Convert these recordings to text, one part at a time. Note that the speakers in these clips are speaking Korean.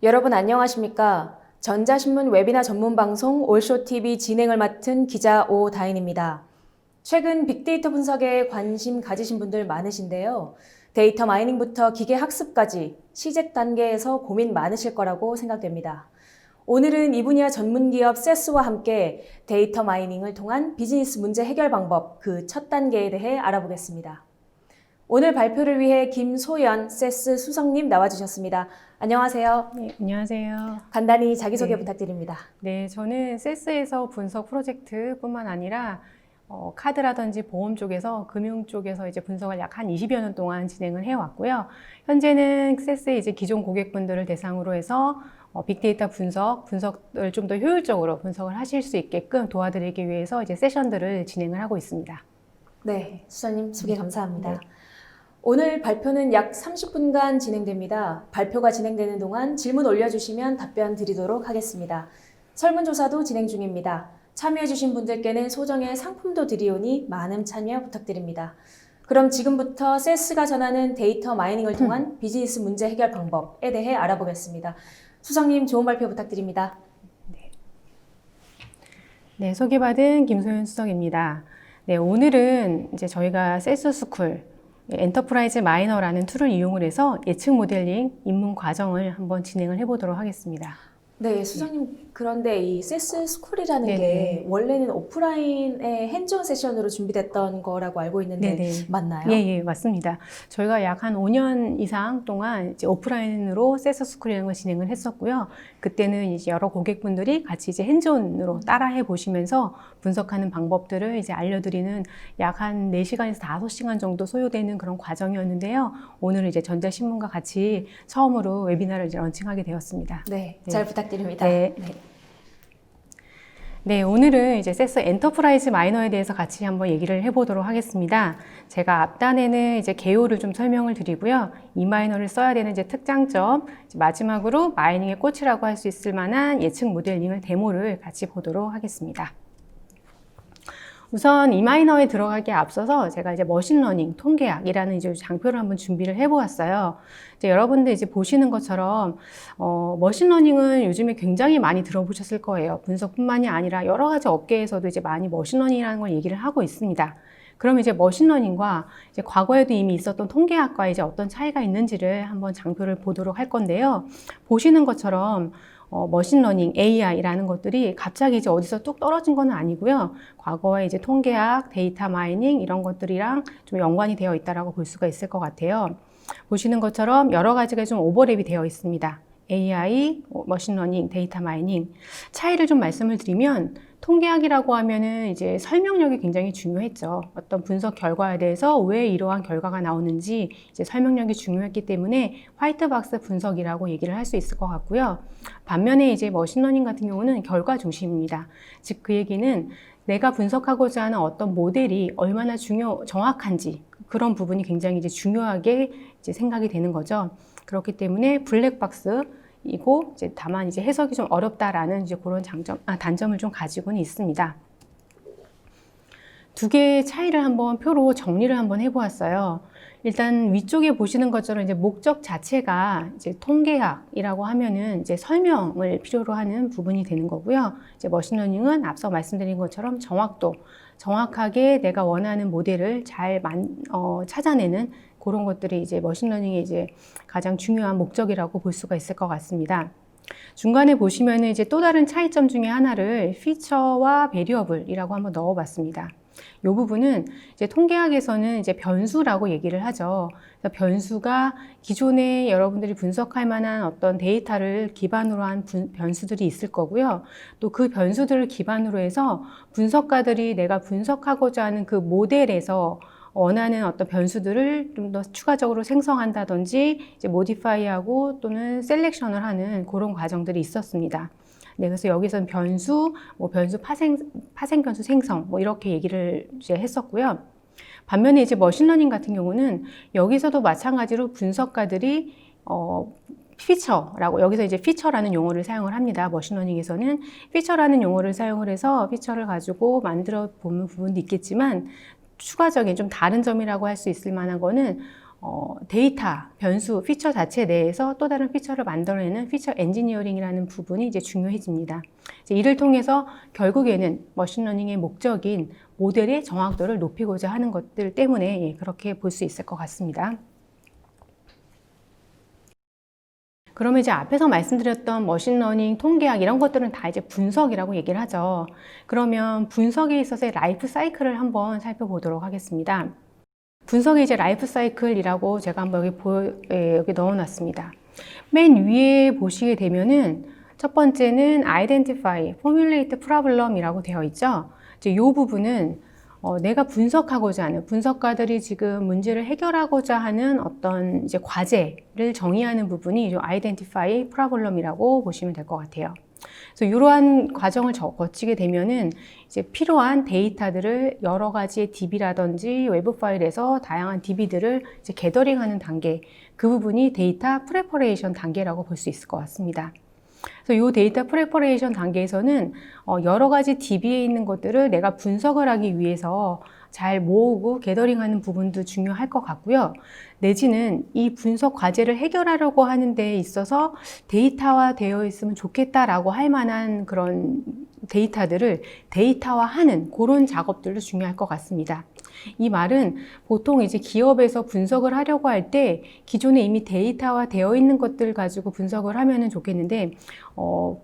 여러분 안녕하십니까? 전자신문 웨비나 전문 방송 올쇼TV 진행을 맡은 기자 오다인입니다. 최근 빅데이터 분석에 관심 가지신 분들 많으신데요. 데이터 마이닝부터 기계 학습까지 시작 단계에서 고민 많으실 거라고 생각됩니다. 오늘은 이 분야 전문 기업 세스와 함께 데이터 마이닝을 통한 비즈니스 문제 해결 방법 그 첫 단계에 대해 알아보겠습니다. 오늘 발표를 위해 김소연 세스 수석님 나와주셨습니다. 안녕하세요. 네, 안녕하세요. 간단히 자기소개 네. 부탁드립니다. 네, 저는 세스에서 분석 프로젝트뿐만 아니라 카드라든지 보험 쪽에서 금융 쪽에서 이제 분석을 약 한 20여 년 동안 진행을 해왔고요. 현재는 세스의 이제 기존 고객분들을 대상으로 해서 빅데이터 분석을 좀 더 효율적으로 분석을 하실 수 있게끔 도와드리기 위해서 이제 세션들을 진행을 하고 있습니다. 네, 수사님 소개 감사합니다. 네. 오늘 발표는 약 30분간 진행됩니다. 발표가 진행되는 동안 질문 올려주시면 답변 드리도록 하겠습니다. 설문조사도 진행 중입니다. 참여해주신 분들께는 소정의 상품도 드리오니 많은 참여 부탁드립니다. 그럼 지금부터 세스가 전하는 데이터 마이닝을 통한 비즈니스 문제 해결 방법에 대해 알아보겠습니다. 수석님 좋은 발표 부탁드립니다. 네, 소개받은 김소연 수석입니다. 네, 오늘은 이제 저희가 세스 스쿨 엔터프라이즈 마이너라는 툴을 이용을 해서 예측 모델링 입문 과정을 한번 진행을 해보도록 하겠습니다. 네, 수석님 그런데 이 세스 스쿨이라는 네네. 게 원래는 오프라인의 핸즈온 세션으로 준비됐던 거라고 알고 있는데 네네. 맞나요? 예, 맞습니다. 저희가 약 한 5년 이상 동안 이제 오프라인으로 세스 스쿨이라는 걸 진행을 했었고요. 그때는 이제 여러 고객분들이 같이 이제 핸즈온으로 따라해 보시면서 분석하는 방법들을 이제 알려드리는 약 한 4시간에서 5시간 정도 소요되는 그런 과정이었는데요. 오늘 이제 전자신문과 같이 처음으로 웨비나를 이제 런칭하게 되었습니다. 네, 네. 잘 부탁드립니다. 네. 네, 오늘은 이제 세스 엔터프라이즈 마이너에 대해서 같이 한번 얘기를 해보도록 하겠습니다. 제가 앞단에는 이제 개요를 좀 설명을 드리고요. 이 마이너를 써야 되는 이제 특장점, 이제 마지막으로 마이닝의 꽃이라고 할 수 있을 만한 예측 모델링을 데모를 같이 보도록 하겠습니다. 우선 이 마이너에 들어가기에 앞서서 제가 이제 머신러닝, 통계학이라는 이제 장표를 한번 준비를 해보았어요. 이제 여러분들 이제 보시는 것처럼, 머신러닝은 요즘에 굉장히 많이 들어보셨을 거예요. 분석뿐만이 아니라 여러 가지 업계에서도 이제 많이 머신러닝이라는 걸 얘기를 하고 있습니다. 그럼 이제 머신러닝과 이제 과거에도 이미 있었던 통계학과 이제 어떤 차이가 있는지를 한번 장표를 보도록 할 건데요. 보시는 것처럼 머신러닝, AI라는 것들이 갑자기 이제 어디서 뚝 떨어진 건 아니고요. 과거에 이제 통계학, 데이터 마이닝 이런 것들이랑 좀 연관이 되어 있다라고 볼 수가 있을 것 같아요. 보시는 것처럼 여러 가지가 좀 오버랩이 되어 있습니다. AI, 머신러닝, 데이터 마이닝. 차이를 좀 말씀을 드리면 통계학이라고 하면은 이제 설명력이 굉장히 중요했죠. 어떤 분석 결과에 대해서 왜 이러한 결과가 나오는지 이제 설명력이 중요했기 때문에 화이트박스 분석이라고 얘기를 할 수 있을 것 같고요. 반면에 이제 머신러닝 같은 경우는 결과 중심입니다. 즉 그 얘기는 내가 분석하고자 하는 어떤 모델이 얼마나 정확한지 그런 부분이 굉장히 이제 중요하게 이제 생각이 되는 거죠. 그렇기 때문에 블랙박스 이고 이제 다만 이제 해석이 좀 어렵다라는 이제 그런 단점을 좀 가지고는 있습니다. 두 개의 차이를 한번 표로 정리를 한번 해보았어요. 일단 위쪽에 보시는 것처럼 이제 목적 자체가 이제 통계학이라고 하면은 이제 설명을 필요로 하는 부분이 되는 거고요. 이제 머신러닝은 앞서 말씀드린 것처럼 정확하게 내가 원하는 모델을 잘 찾아내는 그런 것들이 이제 머신러닝의 이제 가장 중요한 목적이라고 볼 수가 있을 것 같습니다. 중간에 보시면은 이제 또 다른 차이점 중에 하나를 피처와 베리어블이라고 한번 넣어봤습니다. 이 부분은 이제 통계학에서는 이제 변수라고 얘기를 하죠. 그래서 변수가 기존에 여러분들이 분석할 만한 어떤 데이터를 기반으로 한 변수들이 있을 거고요. 또 그 변수들을 기반으로 해서 분석가들이 내가 분석하고자 하는 그 모델에서 원하는 어떤 변수들을 좀 더 추가적으로 생성한다든지 이제 모디파이하고 또는 셀렉션을 하는 그런 과정들이 있었습니다. 네, 그래서 여기서는 변수, 변수 파생 변수 생성, 이렇게 얘기를 이제 했었고요. 반면에 이제 머신러닝 같은 경우는 여기서도 마찬가지로 분석가들이, 피처라고, 여기서 이제 피처라는 용어를 사용을 합니다. 머신러닝에서는 피처라는 용어를 사용을 해서 피처를 가지고 만들어 보는 부분도 있겠지만, 추가적인 좀 다른 점이라고 할 수 있을 만한 거는 데이터, 변수, 피처 자체 내에서 또 다른 피처를 만들어내는 피처 엔지니어링이라는 부분이 이제 중요해집니다. 이제 이를 통해서 결국에는 머신러닝의 목적인 모델의 정확도를 높이고자 하는 것들 때문에 그렇게 볼 수 있을 것 같습니다. 그러면 이제 앞에서 말씀드렸던 머신러닝, 통계학 이런 것들은 다 이제 분석이라고 얘기를 하죠. 그러면 분석에 있어서의 라이프 사이클을 한번 살펴보도록 하겠습니다. 분석의 이제 라이프 사이클이라고 제가 한번 여기 넣어놨습니다. 맨 위에 보시게 되면은 첫 번째는 identify, formulate problem이라고 되어 있죠. 이제 이 부분은 내가 분석하고자 하는, 분석가들이 지금 문제를 해결하고자 하는 어떤 이제 과제를 정의하는 부분이 이 identify problem이라고 보시면 될 것 같아요. 그래서 이러한 과정을 거치게 되면은 이제 필요한 데이터들을 여러 가지의 DB라든지 외부 파일에서 다양한 DB들을 이제 게더링하는 단계, 그 부분이 데이터 프레퍼레이션 단계라고 볼 수 있을 것 같습니다. 그래서 이 데이터 프레퍼레이션 단계에서는 여러 가지 DB에 있는 것들을 내가 분석을 하기 위해서 잘 모으고 게더링하는 부분도 중요할 것 같고요. 내지는 이 분석 과제를 해결하려고 하는 데 있어서 데이터화 되어 있으면 좋겠다라고 할 만한 그런 데이터들을 데이터화하는 그런 작업들도 중요할 것 같습니다. 이 말은 보통 이제 기업에서 분석을 하려고 할 때 기존에 이미 데이터화 되어 있는 것들 가지고 분석을 하면은 좋겠는데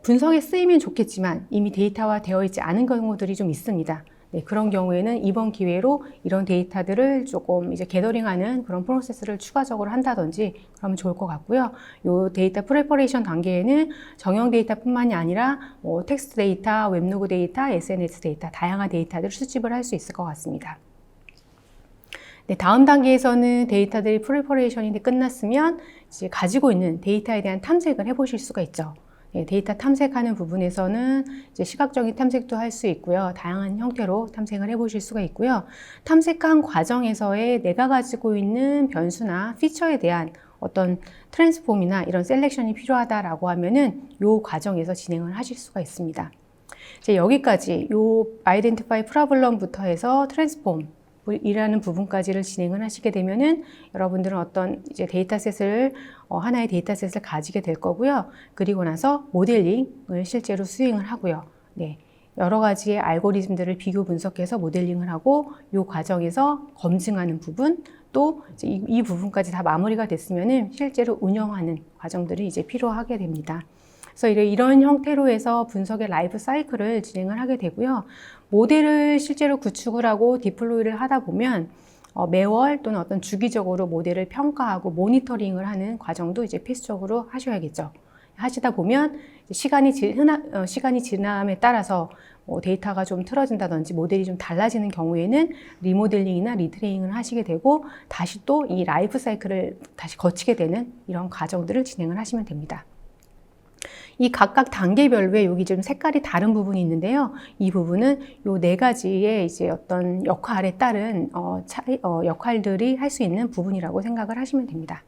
분석에 쓰이면 좋겠지만 이미 데이터화 되어 있지 않은 경우들이 좀 있습니다. 네, 그런 경우에는 이번 기회로 이런 데이터들을 조금 이제 게더링하는 그런 프로세스를 추가적으로 한다든지 그러면 좋을 것 같고요. 이 데이터 프레퍼레이션 단계에는 정형 데이터뿐만이 아니라 텍스트 데이터, 웹로그 데이터, SNS 데이터, 다양한 데이터들을 수집을 할 수 있을 것 같습니다. 네, 다음 단계에서는 데이터들이 프리퍼레이션이 끝났으면 이제 가지고 있는 데이터에 대한 탐색을 해보실 수가 있죠. 네, 데이터 탐색하는 부분에서는 이제 시각적인 탐색도 할 수 있고요. 다양한 형태로 탐색을 해보실 수가 있고요. 탐색한 과정에서의 내가 가지고 있는 변수나 피처에 대한 어떤 트랜스폼이나 이런 셀렉션이 필요하다라고 하면은 이 과정에서 진행을 하실 수가 있습니다. 이제 여기까지 이 아이덴티파이 프로블럼부터 해서 트랜스폼 이라는 부분까지를 진행을 하시게 되면은 여러분들은 어떤 이제 데이터셋을 하나의 데이터셋을 가지게 될 거고요. 그리고 나서 모델링을 실제로 수행을 하고요. 네. 여러 가지의 알고리즘들을 비교 분석해서 모델링을 하고 이 과정에서 검증하는 부분 또 이제 이 부분까지 다 마무리가 됐으면은 실제로 운영하는 과정들이 이제 필요하게 됩니다. 그래서 이런 형태로 해서 분석의 라이프 사이클을 진행을 하게 되고요. 모델을 실제로 구축을 하고 디플로이를 하다 보면 매월 또는 어떤 주기적으로 모델을 평가하고 모니터링을 하는 과정도 이제 필수적으로 하셔야겠죠. 하시다 보면 시간이 지남에 따라서 데이터가 좀 틀어진다든지 모델이 좀 달라지는 경우에는 리모델링이나 리트레이닝을 하시게 되고 다시 또 이 라이프 사이클을 다시 거치게 되는 이런 과정들을 진행을 하시면 됩니다. 이 각각 단계별로의 여기 좀 색깔이 다른 부분이 있는데요. 이 부분은 요 네 가지의 이제 어떤 역할에 따른 역할들이 할 수 있는 부분이라고 생각을 하시면 됩니다.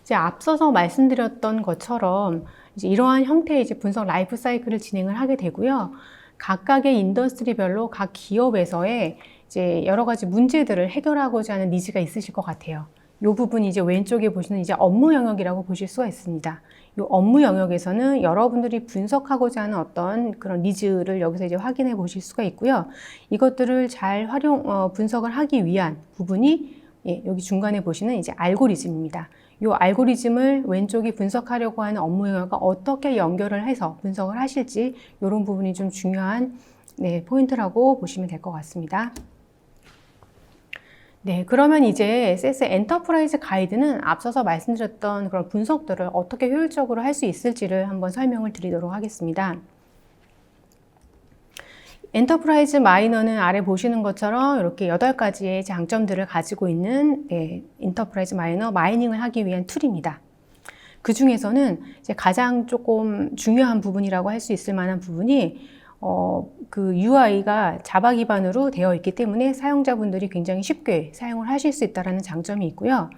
이제 앞서서 말씀드렸던 것처럼 이제 이러한 형태의 이제 분석 라이프 사이클을 진행을 하게 되고요. 각각의 인더스트리별로 각 기업에서의 이제 여러 가지 문제들을 해결하고자 하는 니즈가 있으실 것 같아요. 이 부분이 이제 왼쪽에 보시는 이제 업무 영역이라고 보실 수가 있습니다. 이 업무 영역에서는 여러분들이 분석하고자 하는 어떤 그런 니즈를 여기서 이제 확인해 보실 수가 있고요. 이것들을 잘 분석을 하기 위한 부분이 여기 중간에 보시는 이제 알고리즘입니다. 이 알고리즘을 왼쪽이 분석하려고 하는 업무 영역과 어떻게 연결을 해서 분석을 하실지 이런 부분이 좀 중요한 포인트라고 보시면 될 것 같습니다. 네, 그러면 이제 CS 엔터프라이즈 가이드는 앞서서 말씀드렸던 그런 분석들을 어떻게 효율적으로 할 수 있을지를 한번 설명을 드리도록 하겠습니다. 엔터프라이즈 마이너는 아래 보시는 것처럼 이렇게 8가지의 장점들을 가지고 있는 엔터프라이즈 마이너 마이닝을 하기 위한 툴입니다. 그 중에서는 이제 가장 조금 중요한 부분이라고 할 수 있을 만한 부분이 그 UI가 자바 기반으로 되어 있기 때문에 사용자분들이 굉장히 쉽게 사용을 하실 수 있다는 장점이 있고요.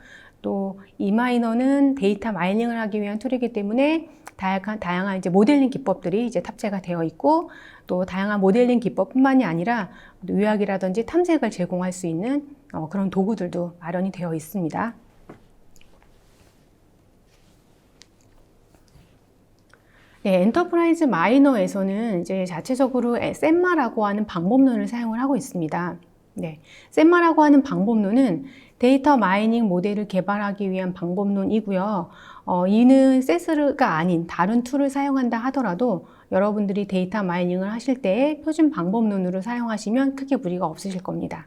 또 이 마이너는 데이터 마이닝을 하기 위한 툴이기 때문에 다양한 이제 모델링 기법들이 이제 탑재가 되어 있고 또 다양한 모델링 기법뿐만이 아니라 요약이라든지 탐색을 제공할 수 있는 그런 도구들도 마련이 되어 있습니다. 네, 엔터프라이즈 마이너에서는 이제 자체적으로 셈마라고 하는 방법론을 사용을 하고 있습니다. 네, 셈마라고 하는 방법론은 데이터 마이닝 모델을 개발하기 위한 방법론이고요. 이는 세스가 아닌 다른 툴을 사용한다 하더라도 여러분들이 데이터 마이닝을 하실 때 표준 방법론으로 사용하시면 크게 무리가 없으실 겁니다.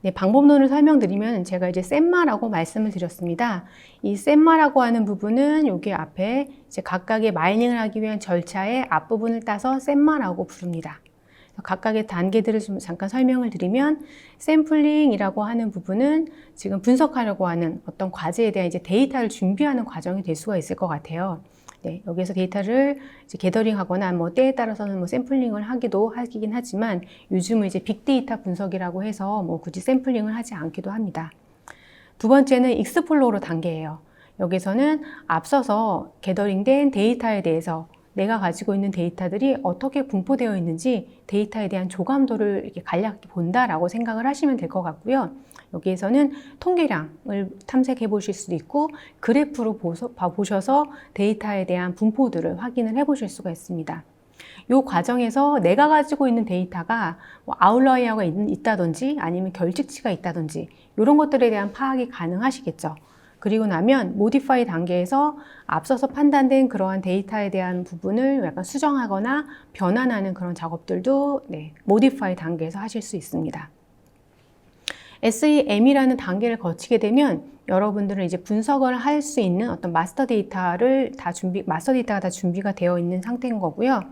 네, 방법론을 설명드리면 제가 이제 셈마라고 말씀을 드렸습니다. 이 셈마라고 하는 부분은 여기 앞에 이제 각각의 마이닝을 하기 위한 절차의 앞부분을 따서 셈마라고 부릅니다. 각각의 단계들을 좀 잠깐 설명을 드리면 샘플링이라고 하는 부분은 지금 분석하려고 하는 어떤 과제에 대한 이제 데이터를 준비하는 과정이 될 수가 있을 것 같아요. 네, 여기서 데이터를 이제 게더링하거나 뭐 때에 따라서는 뭐 샘플링을 하긴 하지만 요즘은 이제 빅데이터 분석이라고 해서 뭐 굳이 샘플링을 하지 않기도 합니다. 두 번째는 익스플로러 단계예요. 여기서는 앞서서 게더링된 데이터에 대해서 내가 가지고 있는 데이터들이 어떻게 분포되어 있는지 데이터에 대한 조감도를 이렇게 간략히 본다라고 생각을 하시면 될 것 같고요. 여기에서는 통계량을 탐색해 보실 수도 있고 그래프로 보셔서 데이터에 대한 분포들을 확인을 해 보실 수가 있습니다. 이 과정에서 내가 가지고 있는 데이터가 뭐 아웃라이어가 있다든지 아니면 결집치가 있다든지 이런 것들에 대한 파악이 가능하시겠죠. 그리고 나면 모디파이 단계에서 앞서서 판단된 그러한 데이터에 대한 부분을 약간 수정하거나 변환하는 그런 작업들도 모디파이 단계에서 하실 수 있습니다. SEM이라는 단계를 거치게 되면 여러분들은 이제 분석을 할 수 있는 어떤 마스터 데이터가 다 준비가 되어 있는 상태인 거고요.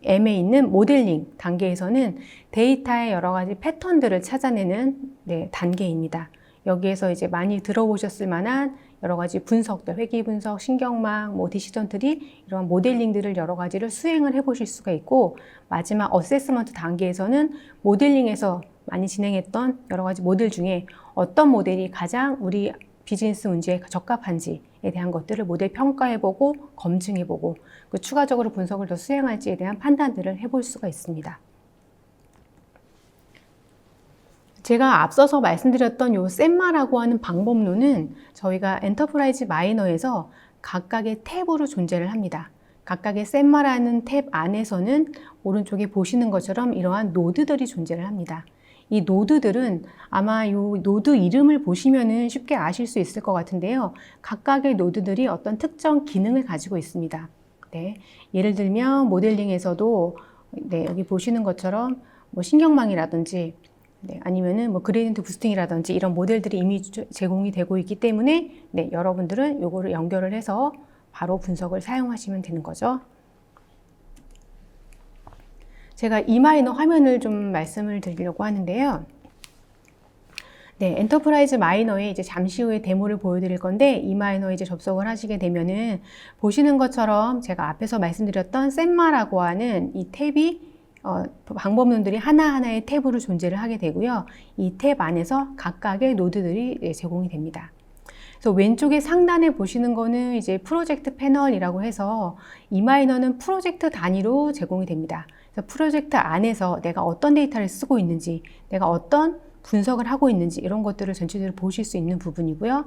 M에 있는 모델링 단계에서는 데이터의 여러 가지 패턴들을 찾아내는 단계입니다. 여기에서 이제 많이 들어보셨을 만한 여러 가지 분석들, 회귀 분석, 신경망, 뭐 디시전 트리 이런 모델링들을 여러 가지를 수행을 해보실 수가 있고 마지막 어세스먼트 단계에서는 모델링에서 많이 진행했던 여러 가지 모델 중에 어떤 모델이 가장 우리 비즈니스 문제에 적합한지에 대한 것들을 모델 평가해보고 검증해보고 그 추가적으로 분석을 더 수행할지에 대한 판단들을 해볼 수가 있습니다. 제가 앞서서 말씀드렸던 요 셈마라고 하는 방법론은 저희가 엔터프라이즈 마이너에서 각각의 탭으로 존재를 합니다. 각각의 셈마라는 탭 안에서는 오른쪽에 보시는 것처럼 이러한 노드들이 존재를 합니다. 이 노드들은 아마 이 노드 이름을 보시면은 쉽게 아실 수 있을 것 같은데요. 각각의 노드들이 어떤 특정 기능을 가지고 있습니다. 네, 예를 들면 모델링에서도 여기 보시는 것처럼 뭐 신경망이라든지 아니면은 뭐 그레디언트 부스팅이라든지 이런 모델들이 이미 제공이 되고 있기 때문에 여러분들은 요거를 연결을 해서 바로 분석을 사용하시면 되는 거죠. 제가 이마이너 화면을 좀 말씀을 드리려고 하는데요. 엔터프라이즈 마이너에 이제 잠시 후에 데모를 보여드릴 건데 이마이너에 이제 접속을 하시게 되면은 보시는 것처럼 제가 앞에서 말씀드렸던 셈마라고 하는 이 탭이 방법론들이 하나하나의 탭으로 존재를 하게 되고요. 이 탭 안에서 각각의 노드들이 제공이 됩니다. 그래서 왼쪽에 상단에 보시는 거는 이제 프로젝트 패널이라고 해서 이마이너는 프로젝트 단위로 제공이 됩니다. 그래서 프로젝트 안에서 내가 어떤 데이터를 쓰고 있는지, 내가 어떤 분석을 하고 있는지 이런 것들을 전체적으로 보실 수 있는 부분이고요.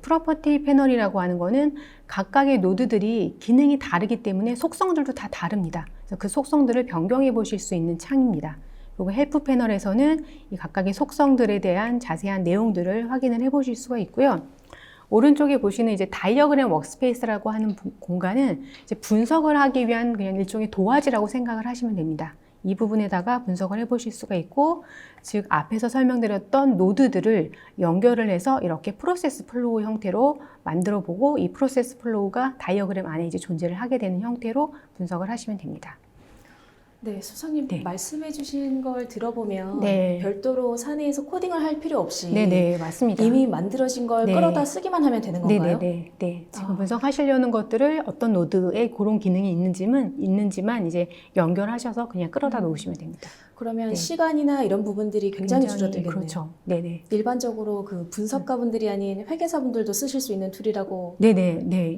프로퍼티 패널이라고 하는 거는 각각의 노드들이 기능이 다르기 때문에 속성들도 다 다릅니다. 그래서 그 속성들을 변경해 보실 수 있는 창입니다. 그리고 헬프 패널에서는 이 각각의 속성들에 대한 자세한 내용들을 확인을 해 보실 수가 있고요. 오른쪽에 보시는 이제 다이어그램 워크스페이스라고 하는 공간은 이제 분석을 하기 위한 그냥 일종의 도화지라고 생각을 하시면 됩니다. 이 부분에다가 분석을 해 보실 수가 있고, 즉 앞에서 설명드렸던 노드들을 연결을 해서 이렇게 프로세스 플로우 형태로 만들어 보고 이 프로세스 플로우가 다이어그램 안에 이제 존재를 하게 되는 형태로 분석을 하시면 됩니다. 네, 소장님 말씀해 주신 걸 들어보면 네. 별도로 사내에서 코딩을 할 필요 없이 네네, 맞습니다. 이미 만들어진 걸 네. 끌어다 쓰기만 하면 되는 건가요? 네. 지금 분석하시려는 것들을 어떤 노드에 그런 기능이 있는지만 이제 연결하셔서 그냥 끌어다 놓으시면 됩니다. 그러면 시간이나 이런 부분들이 굉장히 줄어들겠네요. 그렇죠. 네네. 일반적으로 그 분석가분들이 아닌 회계사분들도 쓰실 수 있는 툴이라고.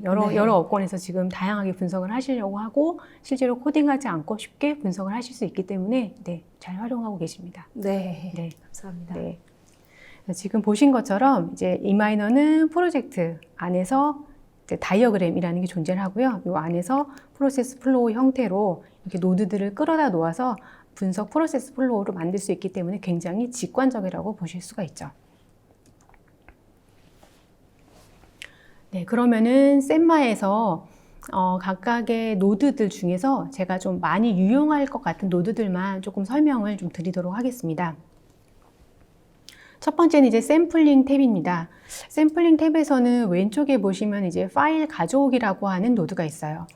여러 업권에서 지금 다양하게 분석을 하시려고 하고 실제로 코딩하지 않고 쉽게 분석을 하실 수 있기 때문에 잘 활용하고 계십니다. 네. 감사합니다. 네. 지금 보신 것처럼 이제 이 마이너는 프로젝트 안에서 이제 다이어그램이라는 게 존재를 하고요. 이 안에서 프로세스 플로우 형태로 이렇게 노드들을 끌어다 놓아서 분석 프로세스 플로우로 만들 수 있기 때문에 굉장히 직관적이라고 보실 수가 있죠. 네, 그러면은 셈마에서 각각의 노드들 중에서 제가 좀 많이 유용할 것 같은 노드들만 조금 설명을 좀 드리도록 하겠습니다. 첫 번째는 이제 샘플링 탭입니다. 샘플링 탭에서는 왼쪽에 보시면 이제 파일 가져오기라고 하는 노드가 있어요.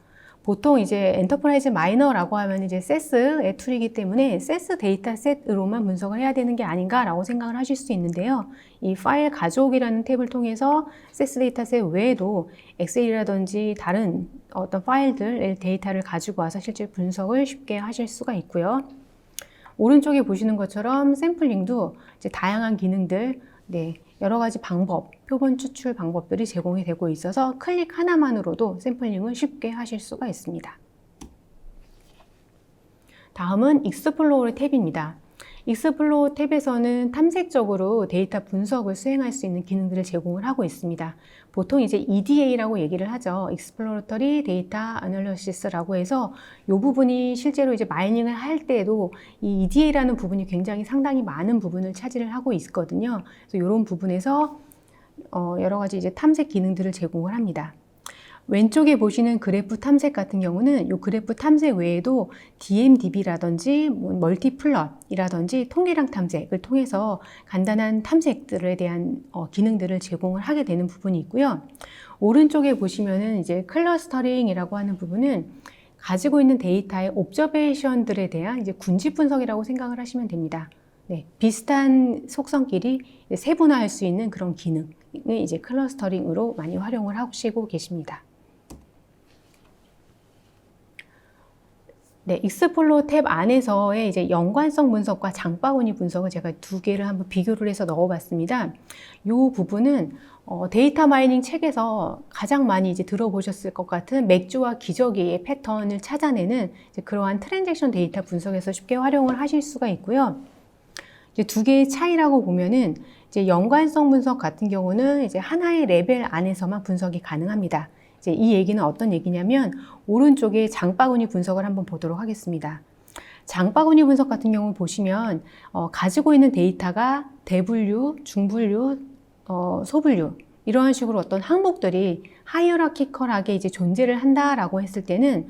보통 이제 엔터프라이즈 마이너라고 하면 이제 세스의 툴이기 때문에 세스 데이터셋으로만 분석을 해야 되는 게 아닌가라고 생각을 하실 수 있는데요. 이 파일 가져오기라는 탭을 통해서 세스 데이터셋 외에도 엑셀이라든지 다른 어떤 파일들의 데이터를 가지고 와서 실제 분석을 쉽게 하실 수가 있고요. 오른쪽에 보시는 것처럼 샘플링도 이제 다양한 기능들, 여러 가지 방법, 표본 추출 방법들이 제공이 되고 있어서 클릭 하나만으로도 샘플링을 쉽게 하실 수가 있습니다. 다음은 익스플로러 탭입니다. 익스플로러 탭에서는 탐색적으로 데이터 분석을 수행할 수 있는 기능들을 제공을 하고 있습니다. 보통 이제 EDA라고 얘기를 하죠. Exploratory Data Analysis라고 해서 이 부분이 실제로 이제 마이닝을 할 때도 이 EDA라는 부분이 굉장히 상당히 많은 부분을 차지를 하고 있거든요. 그래서 이런 부분에서 여러 가지 이제 탐색 기능들을 제공을 합니다. 왼쪽에 보시는 그래프 탐색 같은 경우는 이 그래프 탐색 외에도 DMDB라든지 멀티플롯이라든지 통계량 탐색을 통해서 간단한 탐색들에 대한 기능들을 제공을 하게 되는 부분이 있고요. 오른쪽에 보시면은 이제 클러스터링이라고 하는 부분은 가지고 있는 데이터의 옵저베이션들에 대한 이제 군집 분석이라고 생각을 하시면 됩니다. 비슷한 속성끼리 세분화할 수 있는 그런 기능을 이제 클러스터링으로 많이 활용을 하시고 계십니다. 익스플로 탭 안에서의 이제 연관성 분석과 장바구니 분석을 제가 두 개를 한번 비교를 해서 넣어봤습니다. 이 부분은 데이터 마이닝 책에서 가장 많이 이제 들어보셨을 것 같은 맥주와 기저귀의 패턴을 찾아내는 이제 그러한 트랜잭션 데이터 분석에서 쉽게 활용을 하실 수가 있고요. 이제 두 개의 차이라고 보면은 이제 연관성 분석 같은 경우는 이제 하나의 레벨 안에서만 분석이 가능합니다. 이제 이 얘기는 어떤 얘기냐면 오른쪽에 장바구니 분석을 한번 보도록 하겠습니다. 장바구니 분석 같은 경우 보시면 가지고 있는 데이터가 대분류, 중분류, 소분류 이러한 식으로 어떤 항목들이 하이어라키컬하게 이제 존재를 한다라고 했을 때는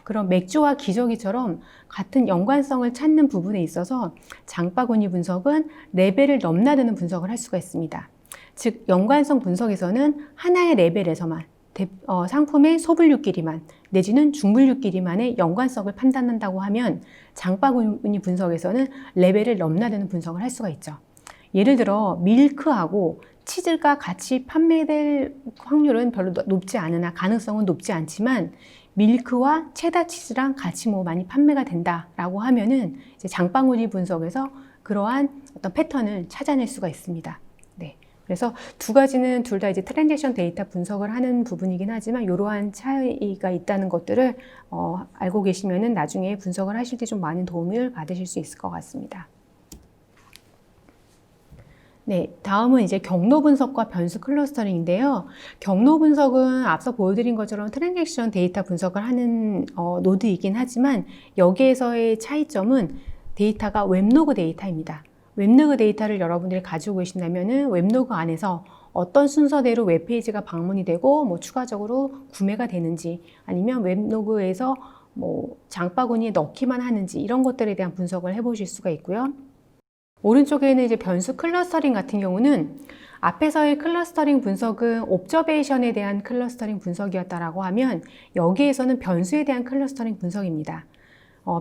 그런 맥주와 기저귀처럼 같은 연관성을 찾는 부분에 있어서 장바구니 분석은 레벨을 넘나드는 분석을 할 수가 있습니다. 즉 연관성 분석에서는 하나의 레벨에서만 상품의 소분류끼리만 내지는 중분류끼리만의 연관성을 판단한다고 하면 장바구니 분석에서는 레벨을 넘나드는 분석을 할 수가 있죠. 예를 들어 밀크하고 치즈가 같이 판매될 확률은 별로 높지 않으나 가능성은 높지 않지만 밀크와 체다 치즈랑 같이 많이 판매가 된다라고 하면은 이제 장바구니 분석에서 그러한 어떤 패턴을 찾아낼 수가 있습니다. 그래서 두 가지는 둘 다 이제 트랜잭션 데이터 분석을 하는 부분이긴 하지만 이러한 차이가 있다는 것들을 알고 계시면은 나중에 분석을 하실 때 좀 많은 도움을 받으실 수 있을 것 같습니다. 다음은 이제 경로 분석과 변수 클러스터링인데요. 경로 분석은 앞서 보여드린 것처럼 트랜잭션 데이터 분석을 하는 노드이긴 하지만 여기에서의 차이점은 데이터가 웹로그 데이터입니다. 웹로그 데이터를 여러분들이 가지고 계신다면은 웹로그 안에서 어떤 순서대로 웹페이지가 방문이 되고 추가적으로 구매가 되는지 아니면 웹로그에서 장바구니에 넣기만 하는지 이런 것들에 대한 분석을 해보실 수가 있고요. 오른쪽에는 이제 변수 클러스터링 같은 경우는 앞에서의 클러스터링 분석은 옵저베이션에 대한 클러스터링 분석이었다라고 하면 여기에서는 변수에 대한 클러스터링 분석입니다.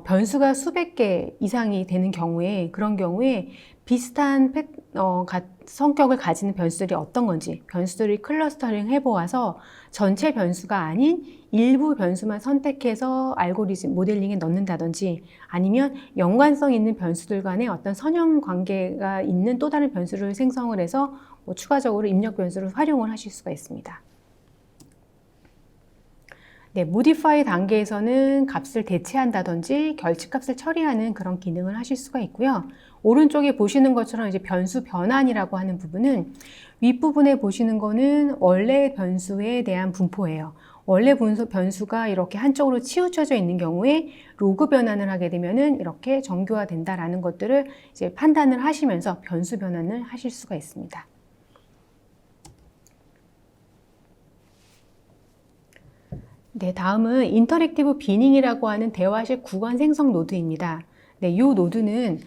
변수가 수백 개 이상이 되는 경우에 그런 경우에 비슷한 성격을 가지는 변수들이 어떤 건지 변수들을 클러스터링 해보아서 전체 변수가 아닌 일부 변수만 선택해서 알고리즘 모델링에 넣는다든지 아니면 연관성 있는 변수들 간에 어떤 선형 관계가 있는 또 다른 변수를 생성을 해서 추가적으로 입력 변수를 활용을 하실 수가 있습니다. 네, modify 단계에서는 값을 대체한다든지 결집값을 처리하는 그런 기능을 하실 수가 있고요. 오른쪽에 보시는 것처럼 이제 변수 변환이라고 하는 부분은 윗부분에 보시는 거는 원래 변수에 대한 분포예요. 원래 변수가 이렇게 한쪽으로 치우쳐져 있는 경우에 로그 변환을 하게 되면은 이렇게 정교화된다라는 것들을 이제 판단을 하시면서 변수 변환을 하실 수가 있습니다. 네, 다음은 인터랙티브 비닝이라고 하는 대화식 구간 생성 노드입니다. 네, 이 노드는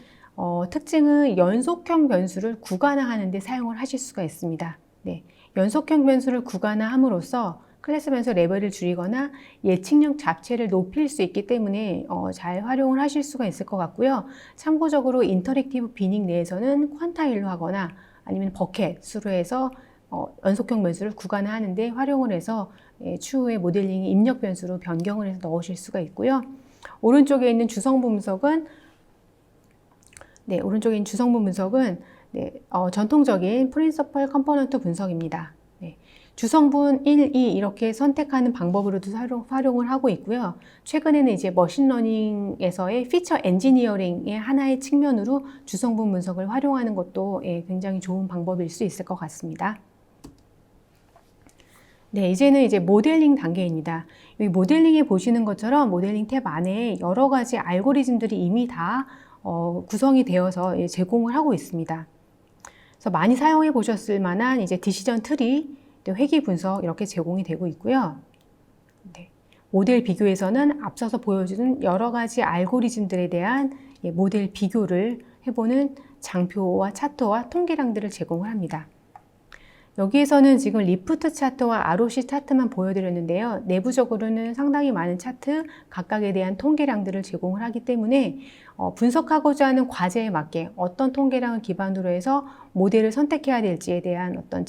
특징은 연속형 변수를 구간화하는 데 사용을 하실 수가 있습니다. 네, 연속형 변수를 구간화함으로써 클래스 변수 레벨을 줄이거나 예측력 자체를 높일 수 있기 때문에 잘 활용을 하실 수가 있을 것 같고요. 참고적으로 인터랙티브 비닝 내에서는 퀀타일로 하거나 아니면 버켓으로 해서 연속형 변수를 구간화하는 데 활용을 해서 추후에 모델링 입력 변수로 변경을 해서 넣으실 수가 있고요. 오른쪽에 있는 주성분 분석은 전통적인 프린서플 컴포넌트 분석입니다. 네, 주성분 1, 2 이렇게 선택하는 방법으로도 활용을 하고 있고요. 최근에는 이제 머신러닝에서의 피처 엔지니어링의 하나의 측면으로 주성분 분석을 활용하는 것도 굉장히 좋은 방법일 수 있을 것 같습니다. 네, 이제는 이제 모델링 단계입니다. 여기 모델링에 보시는 것처럼 모델링 탭 안에 여러 가지 알고리즘들이 이미 다 구성이 되어서 제공을 하고 있습니다. 그래서 많이 사용해 보셨을 만한 이제 디시전 트리, 회귀 분석 이렇게 제공이 되고 있고요. 네, 모델 비교에서는 앞서서 보여준 여러 가지 알고리즘들에 대한 모델 비교를 해보는 장표와 차트와 통계량들을 제공을 합니다. 여기에서는 지금 리프트 차트와 ROC 차트만 보여드렸는데요. 내부적으로는 상당히 많은 차트, 각각에 대한 통계량들을 제공을 하기 때문에 분석하고자 하는 과제에 맞게 어떤 통계량을 기반으로 해서 모델을 선택해야 될지에 대한 어떤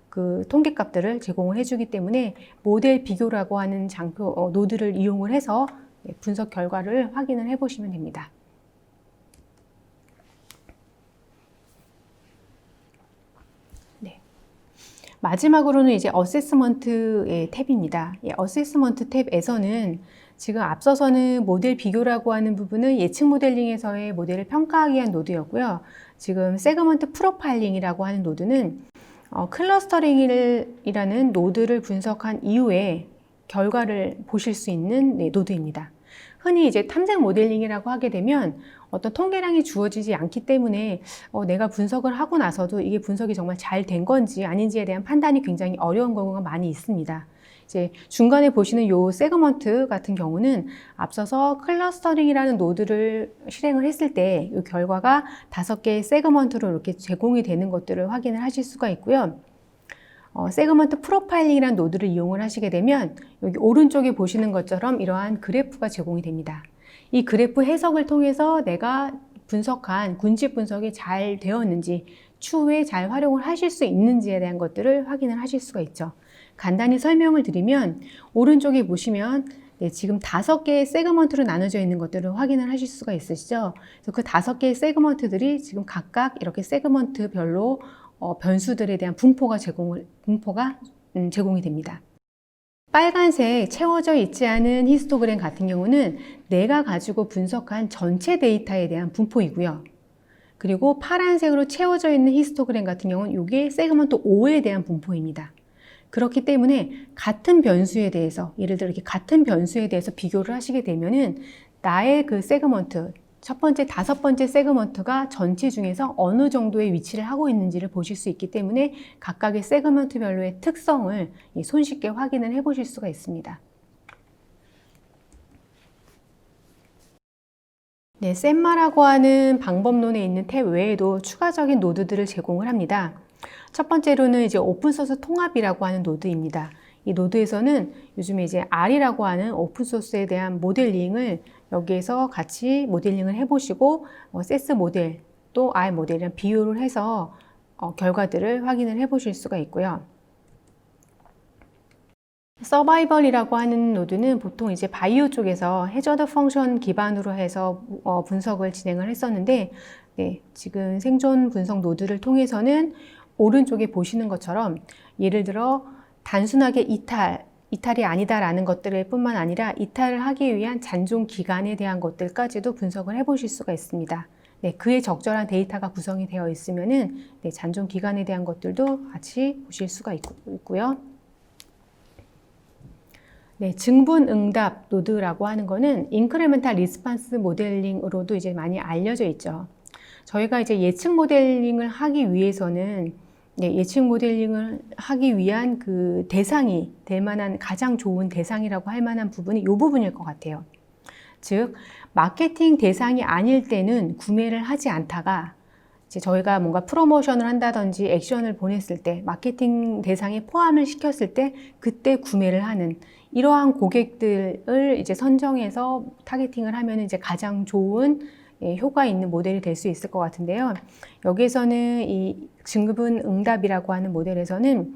그 통계값들을 제공을 해주기 때문에 모델 비교라고 하는 장표, 노드를 이용을 해서 분석 결과를 확인을 해보시면 됩니다. 마지막으로는 이제 어세스먼트의 탭입니다. 어세스먼트 탭에서는 지금 앞서서는 모델 비교라고 하는 부분은 예측 모델링에서의 모델을 평가하기 위한 노드였고요. 지금 세그먼트 프로파일링이라고 하는 노드는 클러스터링이라는 노드를 분석한 이후에 결과를 보실 수 있는 노드입니다. 흔히 이제 탐색 모델링이라고 하게 되면 어떤 통계량이 주어지지 않기 때문에 내가 분석을 하고 나서도 이게 분석이 정말 잘 된 건지 아닌지에 대한 판단이 굉장히 어려운 경우가 많이 있습니다. 이제 중간에 보시는 요 세그먼트 같은 경우는 앞서서 클러스터링이라는 노드를 실행을 했을 때 이 결과가 5개의 세그먼트로 이렇게 제공이 되는 것들을 확인을 하실 수가 있고요. 세그먼트 프로파일링이라는 노드를 이용을 하시게 되면 여기 오른쪽에 보시는 것처럼 이러한 그래프가 제공이 됩니다. 이 그래프 해석을 통해서 내가 분석한 군집 분석이 잘 되었는지 추후에 잘 활용을 하실 수 있는지에 대한 것들을 확인을 하실 수가 있죠. 간단히 설명을 드리면 오른쪽에 보시면 지금 5개의 세그먼트로 나눠져 있는 것들을 확인을 하실 수가 있으시죠. 그래서 그 5개의 세그먼트들이 지금 각각 이렇게 세그먼트별로 변수들에 대한 분포가 제공이 됩니다. 빨간색 채워져 있지 않은 히스토그램 같은 경우는 내가 가지고 분석한 전체 데이터에 대한 분포이고요. 그리고 파란색으로 채워져 있는 히스토그램 같은 경우는 이게 세그먼트 5에 대한 분포입니다. 그렇기 때문에 같은 변수에 대해서, 예를 들어 이렇게 같은 변수에 대해서 비교를 하시게 되면은 나의 그 세그먼트, 첫 번째, 5번째 세그먼트가 전체 중에서 어느 정도의 위치를 하고 있는지를 보실 수 있기 때문에 각각의 세그먼트별로의 특성을 손쉽게 확인을 해 보실 수가 있습니다. 네, 셈마라고 하는 방법론에 있는 탭 외에도 추가적인 노드들을 제공을 합니다. 첫 번째로는 이제 오픈소스 통합이라고 하는 노드입니다. 이 노드에서는 요즘에 이제 R이라고 하는 오픈소스에 대한 모델링을 여기에서 같이 모델링을 해보시고 세스 모델 또 R 모델이랑 비교를 해서 결과들을 확인을 해보실 수가 있고요. 서바이벌이라고 하는 노드는 보통 이제 바이오 쪽에서 해저드 펑션 기반으로 해서 분석을 진행을 했었는데, 네, 지금 생존 분석 노드를 통해서는 오른쪽에 보시는 것처럼 예를 들어 단순하게 이탈 이탈이 아니다라는 것들을 뿐만 아니라 이탈을 하기 위한 잔존 기간에 대한 것들까지도 분석을 해보실 수가 있습니다. 네, 그에 적절한 데이터가 구성이 되어 있으면은 네, 잔존 기간에 대한 것들도 같이 보실 수가 있고요. 네, 증분응답 노드라고 하는 거는 인크리멘탈 리스판스 모델링으로도 이제 많이 알려져 있죠. 저희가 이제 예측 모델링을 하기 위해서는 네, 예측 모델링을 하기 위한 그 대상이 될 만한 가장 좋은 대상이라고 할 만한 부분이 이 부분일 것 같아요. 즉, 마케팅 대상이 아닐 때는 구매를 하지 않다가 이제 저희가 뭔가 프로모션을 한다든지 액션을 보냈을 때 마케팅 대상에 포함을 시켰을 때 그때 구매를 하는 이러한 고객들을 이제 선정해서 타겟팅을 하면 이제 가장 좋은 효과 있는 모델이 될 수 있을 것 같은데요. 여기에서는 이 증분응답이라고 하는 모델에서는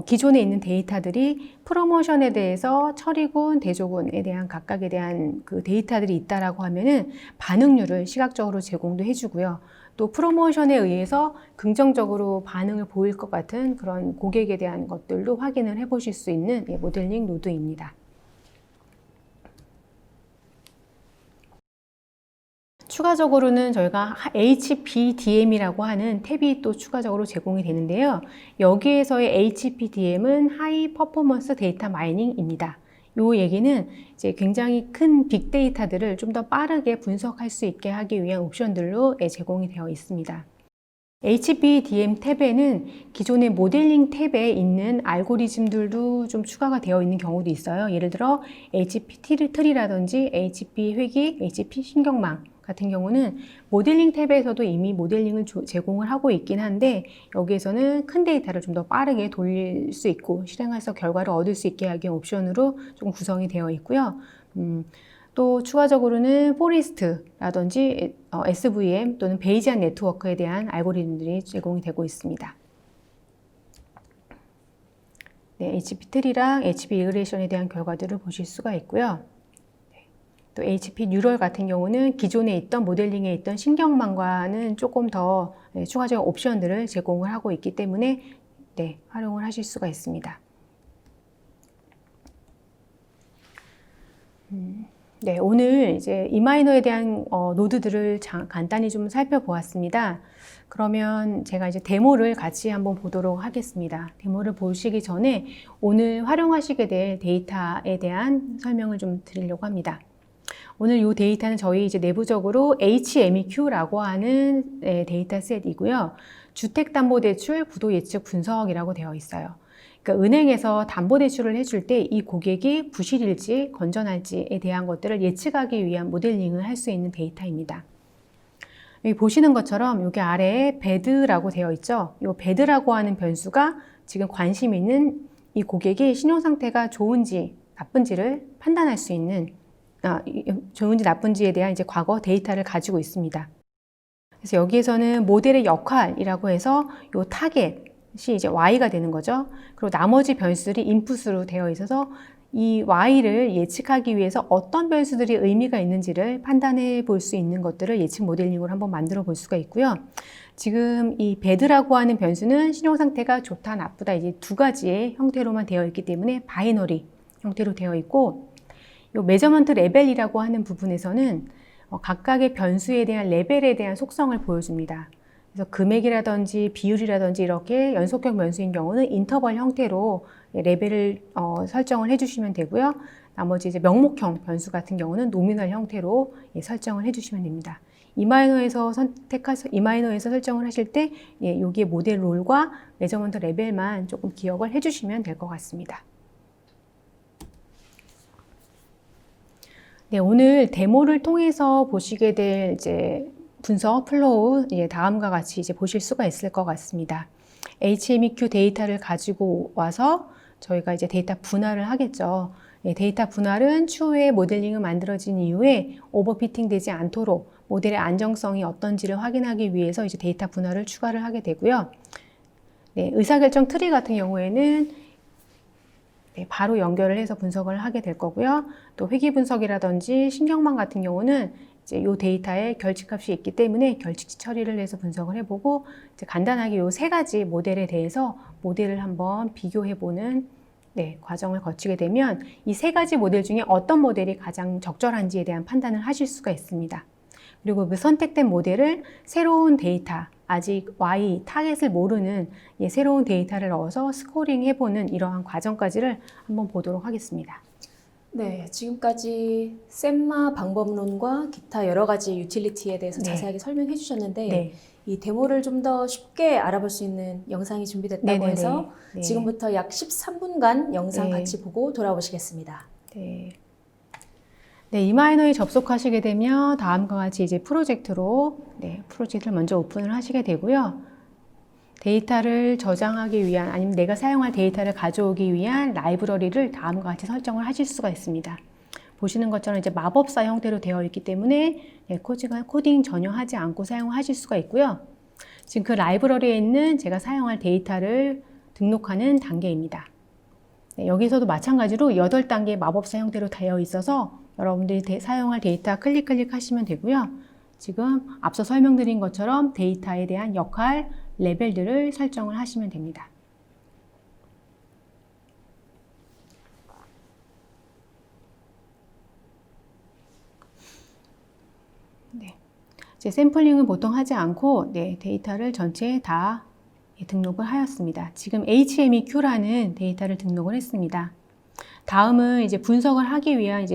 기존에 있는 데이터들이 프로모션에 대해서 처리군, 대조군에 대한 각각에 대한 그 데이터들이 있다라고 하면은 반응률을 시각적으로 제공도 해주고요. 또 프로모션에 의해서 긍정적으로 반응을 보일 것 같은 그런 고객에 대한 것들도 확인을 해보실 수 있는 모델링 노드입니다. 추가적으로는 저희가 HPDM이라고 하는 탭이 또 추가적으로 제공이 되는데요. 여기에서의 HPDM은 하이 퍼포먼스 데이터 마이닝입니다. 이 얘기는 이제 굉장히 큰 빅데이터들을 좀 더 빠르게 분석할 수 있게 하기 위한 옵션들로 제공이 되어 있습니다. HPDM 탭에는 기존의 모델링 탭에 있는 알고리즘들도 좀 추가가 되어 있는 경우도 있어요. 예를 들어 HP 트리라든지 HP 회귀, HP 신경망 같은 경우는 모델링 탭에서도 이미 모델링을 제공을 하고 있긴 한데 여기에서는 큰 데이터를 좀 더 빠르게 돌릴 수 있고 실행해서 결과를 얻을 수 있게 하기 위한 옵션으로 좀 구성이 되어 있고요. 또 추가적으로는 포리스트라든지 SVM 또는 베이지안 네트워크에 대한 알고리즘들이 제공이 되고 있습니다. 네, HP3랑 HP 리그레이션에 대한 결과들을 보실 수가 있고요. 또 HP 뉴럴 같은 경우는 기존에 있던 모델링에 있던 신경망과는 조금 더 추가적인 옵션들을 제공을 하고 있기 때문에 네, 활용을 하실 수가 있습니다. 네, 오늘 이제 이마이너에 대한 노드들을 간단히 좀 살펴보았습니다. 그러면 제가 이제 데모를 같이 한번 보도록 하겠습니다. 데모를 보시기 전에 오늘 활용하시게 될 데이터에 대한 설명을 좀 드리려고 합니다. 오늘 이 데이터는 저희 이제 내부적으로 HMEQ라고 하는 데이터셋이고요. 주택담보대출 구도 예측 분석이라고 되어 있어요. 그러니까 은행에서 담보대출을 해줄 때 이 고객이 부실일지 건전할지에 대한 것들을 예측하기 위한 모델링을 할 수 있는 데이터입니다. 여기 보시는 것처럼 여기 아래에 배드라고 되어 있죠. 이 배드라고 하는 변수가 지금 관심 있는 이 고객이 신용상태가 좋은지 나쁜지를 판단할 수 있는 좋은지 나쁜지에 대한 이제 과거 데이터를 가지고 있습니다. 그래서 여기에서는 모델의 역할이라고 해서 이 타겟이 이제 Y가 되는 거죠. 그리고 나머지 변수들이 인풋으로 되어 있어서 이 Y를 예측하기 위해서 어떤 변수들이 의미가 있는지를 판단해 볼 수 있는 것들을 예측 모델링으로 한번 만들어 볼 수가 있고요. 지금 이 배드라고 하는 변수는 신용상태가 좋다, 나쁘다 이제 두 가지의 형태로만 되어 있기 때문에 바이너리 형태로 되어 있고 이 메저먼트 레벨이라고 하는 부분에서는 각각의 변수에 대한 레벨에 대한 속성을 보여줍니다. 그래서 금액이라든지 비율이라든지 이렇게 연속형 변수인 경우는 인터벌 형태로 레벨을 설정을 해주시면 되고요. 나머지 이제 명목형 변수 같은 경우는 노미널 형태로 설정을 해주시면 됩니다. 이마이너에서 설정을 하실 때 여기에 모델 롤과 메저먼트 레벨만 조금 기억을 해주시면 될 것 같습니다. 네, 오늘 데모를 통해서 보시게 될 이제 분석 플로우 다음과 같이 이제 보실 수가 있을 것 같습니다. HMEQ 데이터를 가지고 와서 저희가 이제 데이터 분할을 하겠죠. 데이터 분할은 추후에 모델링을 만들어진 이후에 오버피팅 되지 않도록 모델의 안정성이 어떤지를 확인하기 위해서 이제 데이터 분할을 추가를 하게 되고요. 네, 의사결정 트리 같은 경우에는 바로 연결을 해서 분석을 하게 될 거고요. 또 회귀 분석이라든지 신경망 같은 경우는 이제 이 데이터에 결집값이 있기 때문에 결집치 처리를 해서 분석을 해보고 이제 간단하게 이 세 가지 모델에 대해서 모델을 한번 비교해보는 과정을 거치게 되면 이 세 가지 모델 중에 어떤 모델이 가장 적절한지에 대한 판단을 하실 수가 있습니다. 그리고 그 선택된 모델을 새로운 데이터, 아직 Y, 타겟을 모르는 새로운 데이터를 넣어서 스코링 해보는 이러한 과정까지를 한번 보도록 하겠습니다. 네, 지금까지 셈마 방법론과 기타 여러 가지 유틸리티에 대해서 자세하게 설명해 주셨는데 이 데모를 좀 더 쉽게 알아볼 수 있는 영상이 준비됐다고 해서 지금부터 약 13분간 영상 같이 보고 돌아오시겠습니다. 이마이너에 접속하시게 되면 다음과 같이 이제 프로젝트를 먼저 오픈을 하시게 되고요. 데이터를 저장하기 위한 아니면 내가 사용할 데이터를 가져오기 위한 라이브러리를 다음과 같이 설정을 하실 수가 있습니다. 보시는 것처럼 이제 마법사 형태로 되어 있기 때문에 코딩 전혀 하지 않고 사용하실 수가 있고요. 지금 그 라이브러리에 있는 제가 사용할 데이터를 등록하는 단계입니다. 여기서도 마찬가지로 8단계 마법사 형태로 되어 있어서 여러분들이 사용할 데이터 클릭 하시면 되고요. 지금 앞서 설명드린 것처럼 데이터에 대한 역할, 레벨들을 설정을 하시면 됩니다. 이제 샘플링은 보통 하지 않고 데이터를 전체 다 등록을 하였습니다. 지금 HMEQ라는 데이터를 등록을 했습니다. 다음은 이제 분석을 하기 위한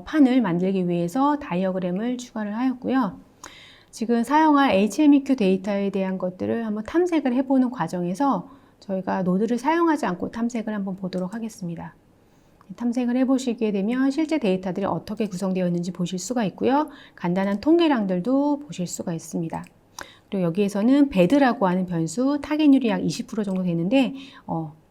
판을 만들기 위해서 다이어그램을 추가를 하였고요. 지금 사용할 HMEQ 데이터에 대한 것들을 한번 탐색을 해보는 과정에서 저희가 노드를 사용하지 않고 탐색을 한번 보도록 하겠습니다. 탐색을 해보시게 되면 실제 데이터들이 어떻게 구성되어 있는지 보실 수가 있고요. 간단한 통계량들도 보실 수가 있습니다. 그리고 여기에서는 배드라고 하는 변수, 타겟률이 약 20% 정도 되는데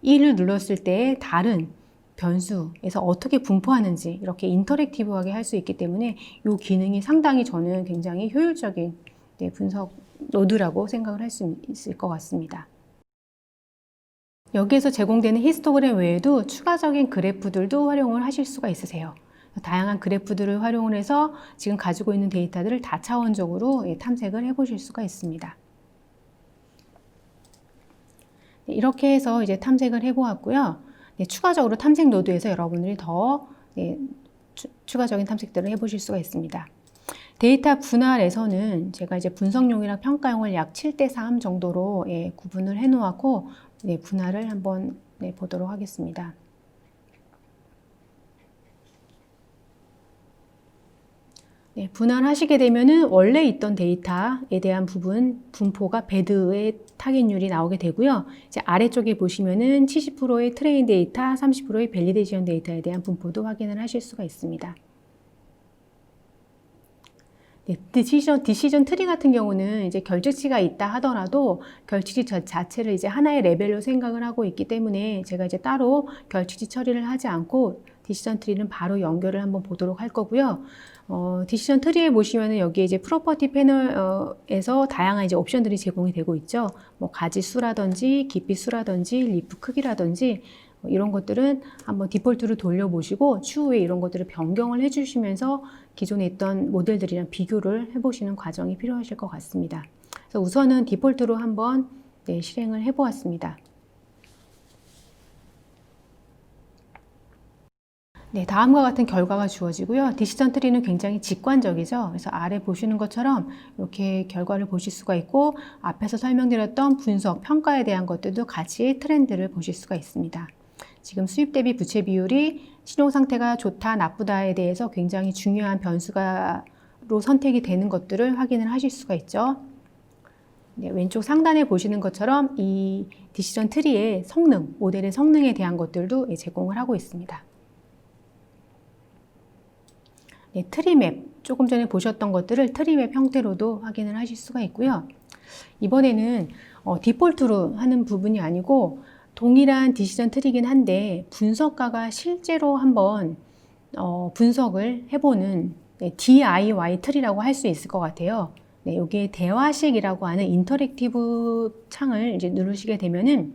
1을 눌렀을 때 다른 변수에서 어떻게 분포하는지 이렇게 인터랙티브하게 할 수 있기 때문에 이 기능이 상당히 저는 굉장히 효율적인 분석 노드라고 생각을 할 수 있을 것 같습니다. 여기에서 제공되는 히스토그램 외에도 추가적인 그래프들도 활용을 하실 수가 있으세요. 다양한 그래프들을 활용을 해서 지금 가지고 있는 데이터들을 다차원적으로 탐색을 해보실 수가 있습니다. 이렇게 해서 이제 탐색을 해보았고요. 추가적으로 탐색 노드에서 여러분들이 더 추가적인 탐색들을 해보실 수가 있습니다. 데이터 분할에서는 제가 이제 분석용이랑 평가용을 약 7:3 정도로 구분을 해 놓았고 분할을 한번 보도록 하겠습니다. 분할하시게 되면은 원래 있던 데이터에 대한 부분 분포가 배드의 타겟률이 나오게 되고요. 이제 아래쪽에 보시면은 70%의 트레인 데이터, 30%의 밸리데이션 데이터에 대한 분포도 확인을 하실 수가 있습니다. 디시전 트리 같은 경우는 이제 결측치가 있다 하더라도 결측치 자체를 이제 하나의 레벨로 생각을 하고 있기 때문에 제가 이제 따로 결측치 처리를 하지 않고 디시전 트리는 바로 연결을 한번 보도록 할 거고요. 디시전 트리에 보시면은 여기에 이제 프로퍼티 패널에서 다양한 이제 옵션들이 제공이 되고 있죠. 뭐 가지 수라든지 깊이 수라든지 리프 크기라든지 이런 것들은 한번 디폴트로 돌려보시고 추후에 이런 것들을 변경을 해주시면서 기존에 있던 모델들이랑 비교를 해보시는 과정이 필요하실 것 같습니다. 그래서 우선은 디폴트로 한번 실행을 해보았습니다. 다음과 같은 결과가 주어지고요. 디시전 트리는 굉장히 직관적이죠. 그래서 아래 보시는 것처럼 이렇게 결과를 보실 수가 있고 앞에서 설명드렸던 분석, 평가에 대한 것들도 같이 트렌드를 보실 수가 있습니다. 지금 수입 대비 부채 비율이 신용 상태가 좋다, 나쁘다에 대해서 굉장히 중요한 변수로 선택이 되는 것들을 확인을 하실 수가 있죠. 왼쪽 상단에 보시는 것처럼 이 디시전 트리의 성능, 모델의 성능에 대한 것들도 제공을 하고 있습니다. 트리맵, 조금 전에 보셨던 것들을 트리맵 형태로도 확인을 하실 수가 있고요. 이번에는 디폴트로 하는 부분이 아니고 동일한 디시전 트리긴 한데 분석가가 실제로 한번 분석을 해보는 DIY 트리라고 할 수 있을 것 같아요. 여기에 대화식이라고 하는 인터랙티브 창을 이제 누르시게 되면은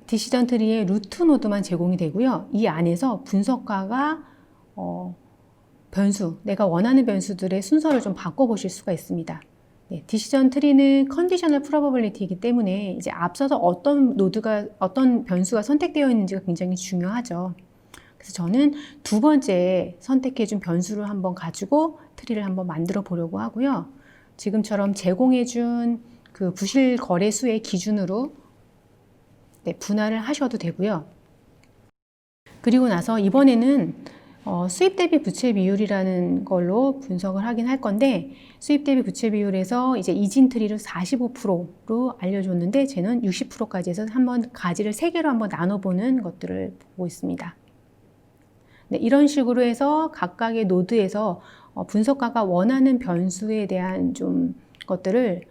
디시전 트리의 루트 노드만 제공이 되고요. 이 안에서 분석가가 변수, 내가 원하는 변수들의 순서를 좀 바꿔보실 수가 있습니다. 네, 디시전 트리는 컨디셔널 프로버빌리티이기 때문에 이제 앞서서 어떤 변수가 선택되어 있는지가 굉장히 중요하죠. 그래서 저는 두 번째 선택해준 변수를 한번 가지고 트리를 한번 만들어 보려고 하고요. 지금처럼 제공해준 그 부실 거래수의 기준으로 분할을 하셔도 되고요. 그리고 나서 이번에는 수입 대비 부채 비율이라는 걸로 분석을 하긴 할 건데, 수입 대비 부채 비율에서 이제 이진 트리를 45%로 알려줬는데, 쟤는 60%까지 해서 한번 가지를 3개로 한번 나눠보는 것들을 보고 있습니다. 네, 이런 식으로 해서 각각의 노드에서 분석가가 원하는 변수에 대한 좀 것들을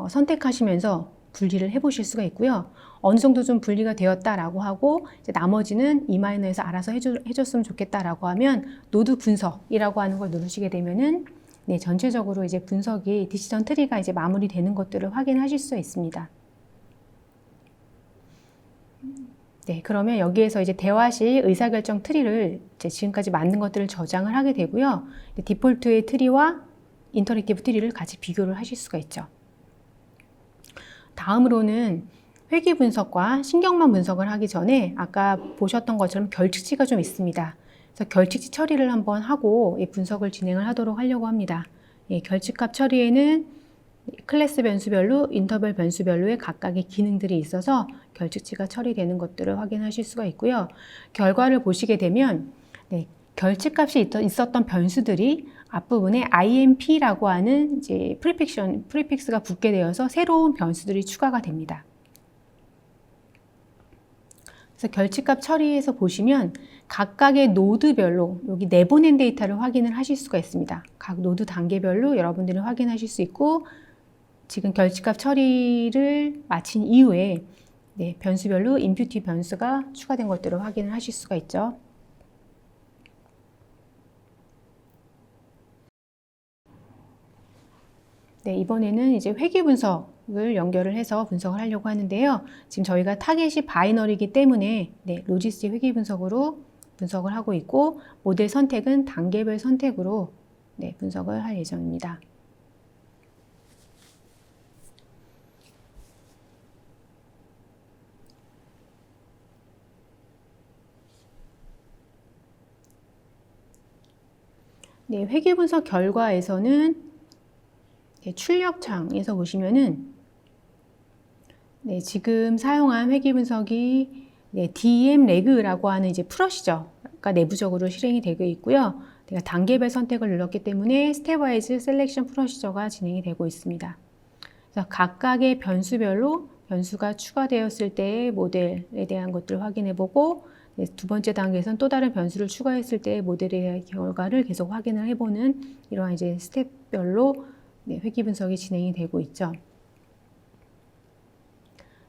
선택하시면서 분리를 해보실 수가 있고요. 어느 정도 좀 분리가 되었다라고 하고 이제 나머지는 E-에서 알아서 해줬으면 좋겠다라고 하면 노드 분석이라고 하는 걸 누르시게 되면은 네, 전체적으로 이제 분석이 디시전 트리가 이제 마무리되는 것들을 확인하실 수 있습니다. 네, 그러면 여기에서 이제 대화 시 의사결정 트리를 이제 지금까지 만든 것들을 저장을 하게 되고요. 디폴트의 트리와 인터랙티브 트리를 같이 비교를 하실 수가 있죠. 다음으로는 회귀 분석과 신경망 분석을 하기 전에 아까 보셨던 것처럼 결칙치가 좀 있습니다. 그래서 결칙치 처리를 한번 하고 분석을 진행을 하려고 합니다. 결칙값 처리에는 클래스 변수별로, 인터벌 변수별로의 각각의 기능들이 있어서 결칙치가 처리되는 것들을 확인하실 수가 있고요. 결과를 보시게 되면 결칙값이 있었던 변수들이 앞부분에 IMP라고 하는 이제 프리픽스가 붙게 되어서 새로운 변수들이 추가가 됩니다. 그래서 결칙값 처리에서 보시면 각각의 노드별로 여기 내보낸 데이터를 확인을 하실 수가 있습니다. 각 노드 단계별로 여러분들이 확인하실 수 있고, 지금 결칙값 처리를 마친 이후에 변수별로 임퓨티 변수가 추가된 것들을 확인을 하실 수가 있죠. 네, 이번에는 이제 회귀 분석을 연결을 해서 분석을 하려고 하는데요. 지금 저희가 타겟이 바이너리이기 때문에 로지스틱 회귀 분석으로 분석을 하고 있고, 모델 선택은 단계별 선택으로 분석을 할 예정입니다. 회귀 분석 결과에서는 출력창에서 보시면은 지금 사용한 회귀 분석이 DM 레그라고 하는 이제 프러시죠. 그러니까 내부적으로 실행이 되고 있고요. 내가 단계별 선택을 눌렀기 때문에 스텝와이즈 셀렉션 프로시저가 진행이 되고 있습니다. 그래서 각각의 변수별로 변수가 추가되었을 때의 모델에 대한 것들을 확인해보고, 두 번째 단계에서는 또 다른 변수를 추가했을 때의 모델의 결과를 계속 확인을 해보는 이러한 이제 스텝별로 회귀 분석이 진행이 되고 있죠.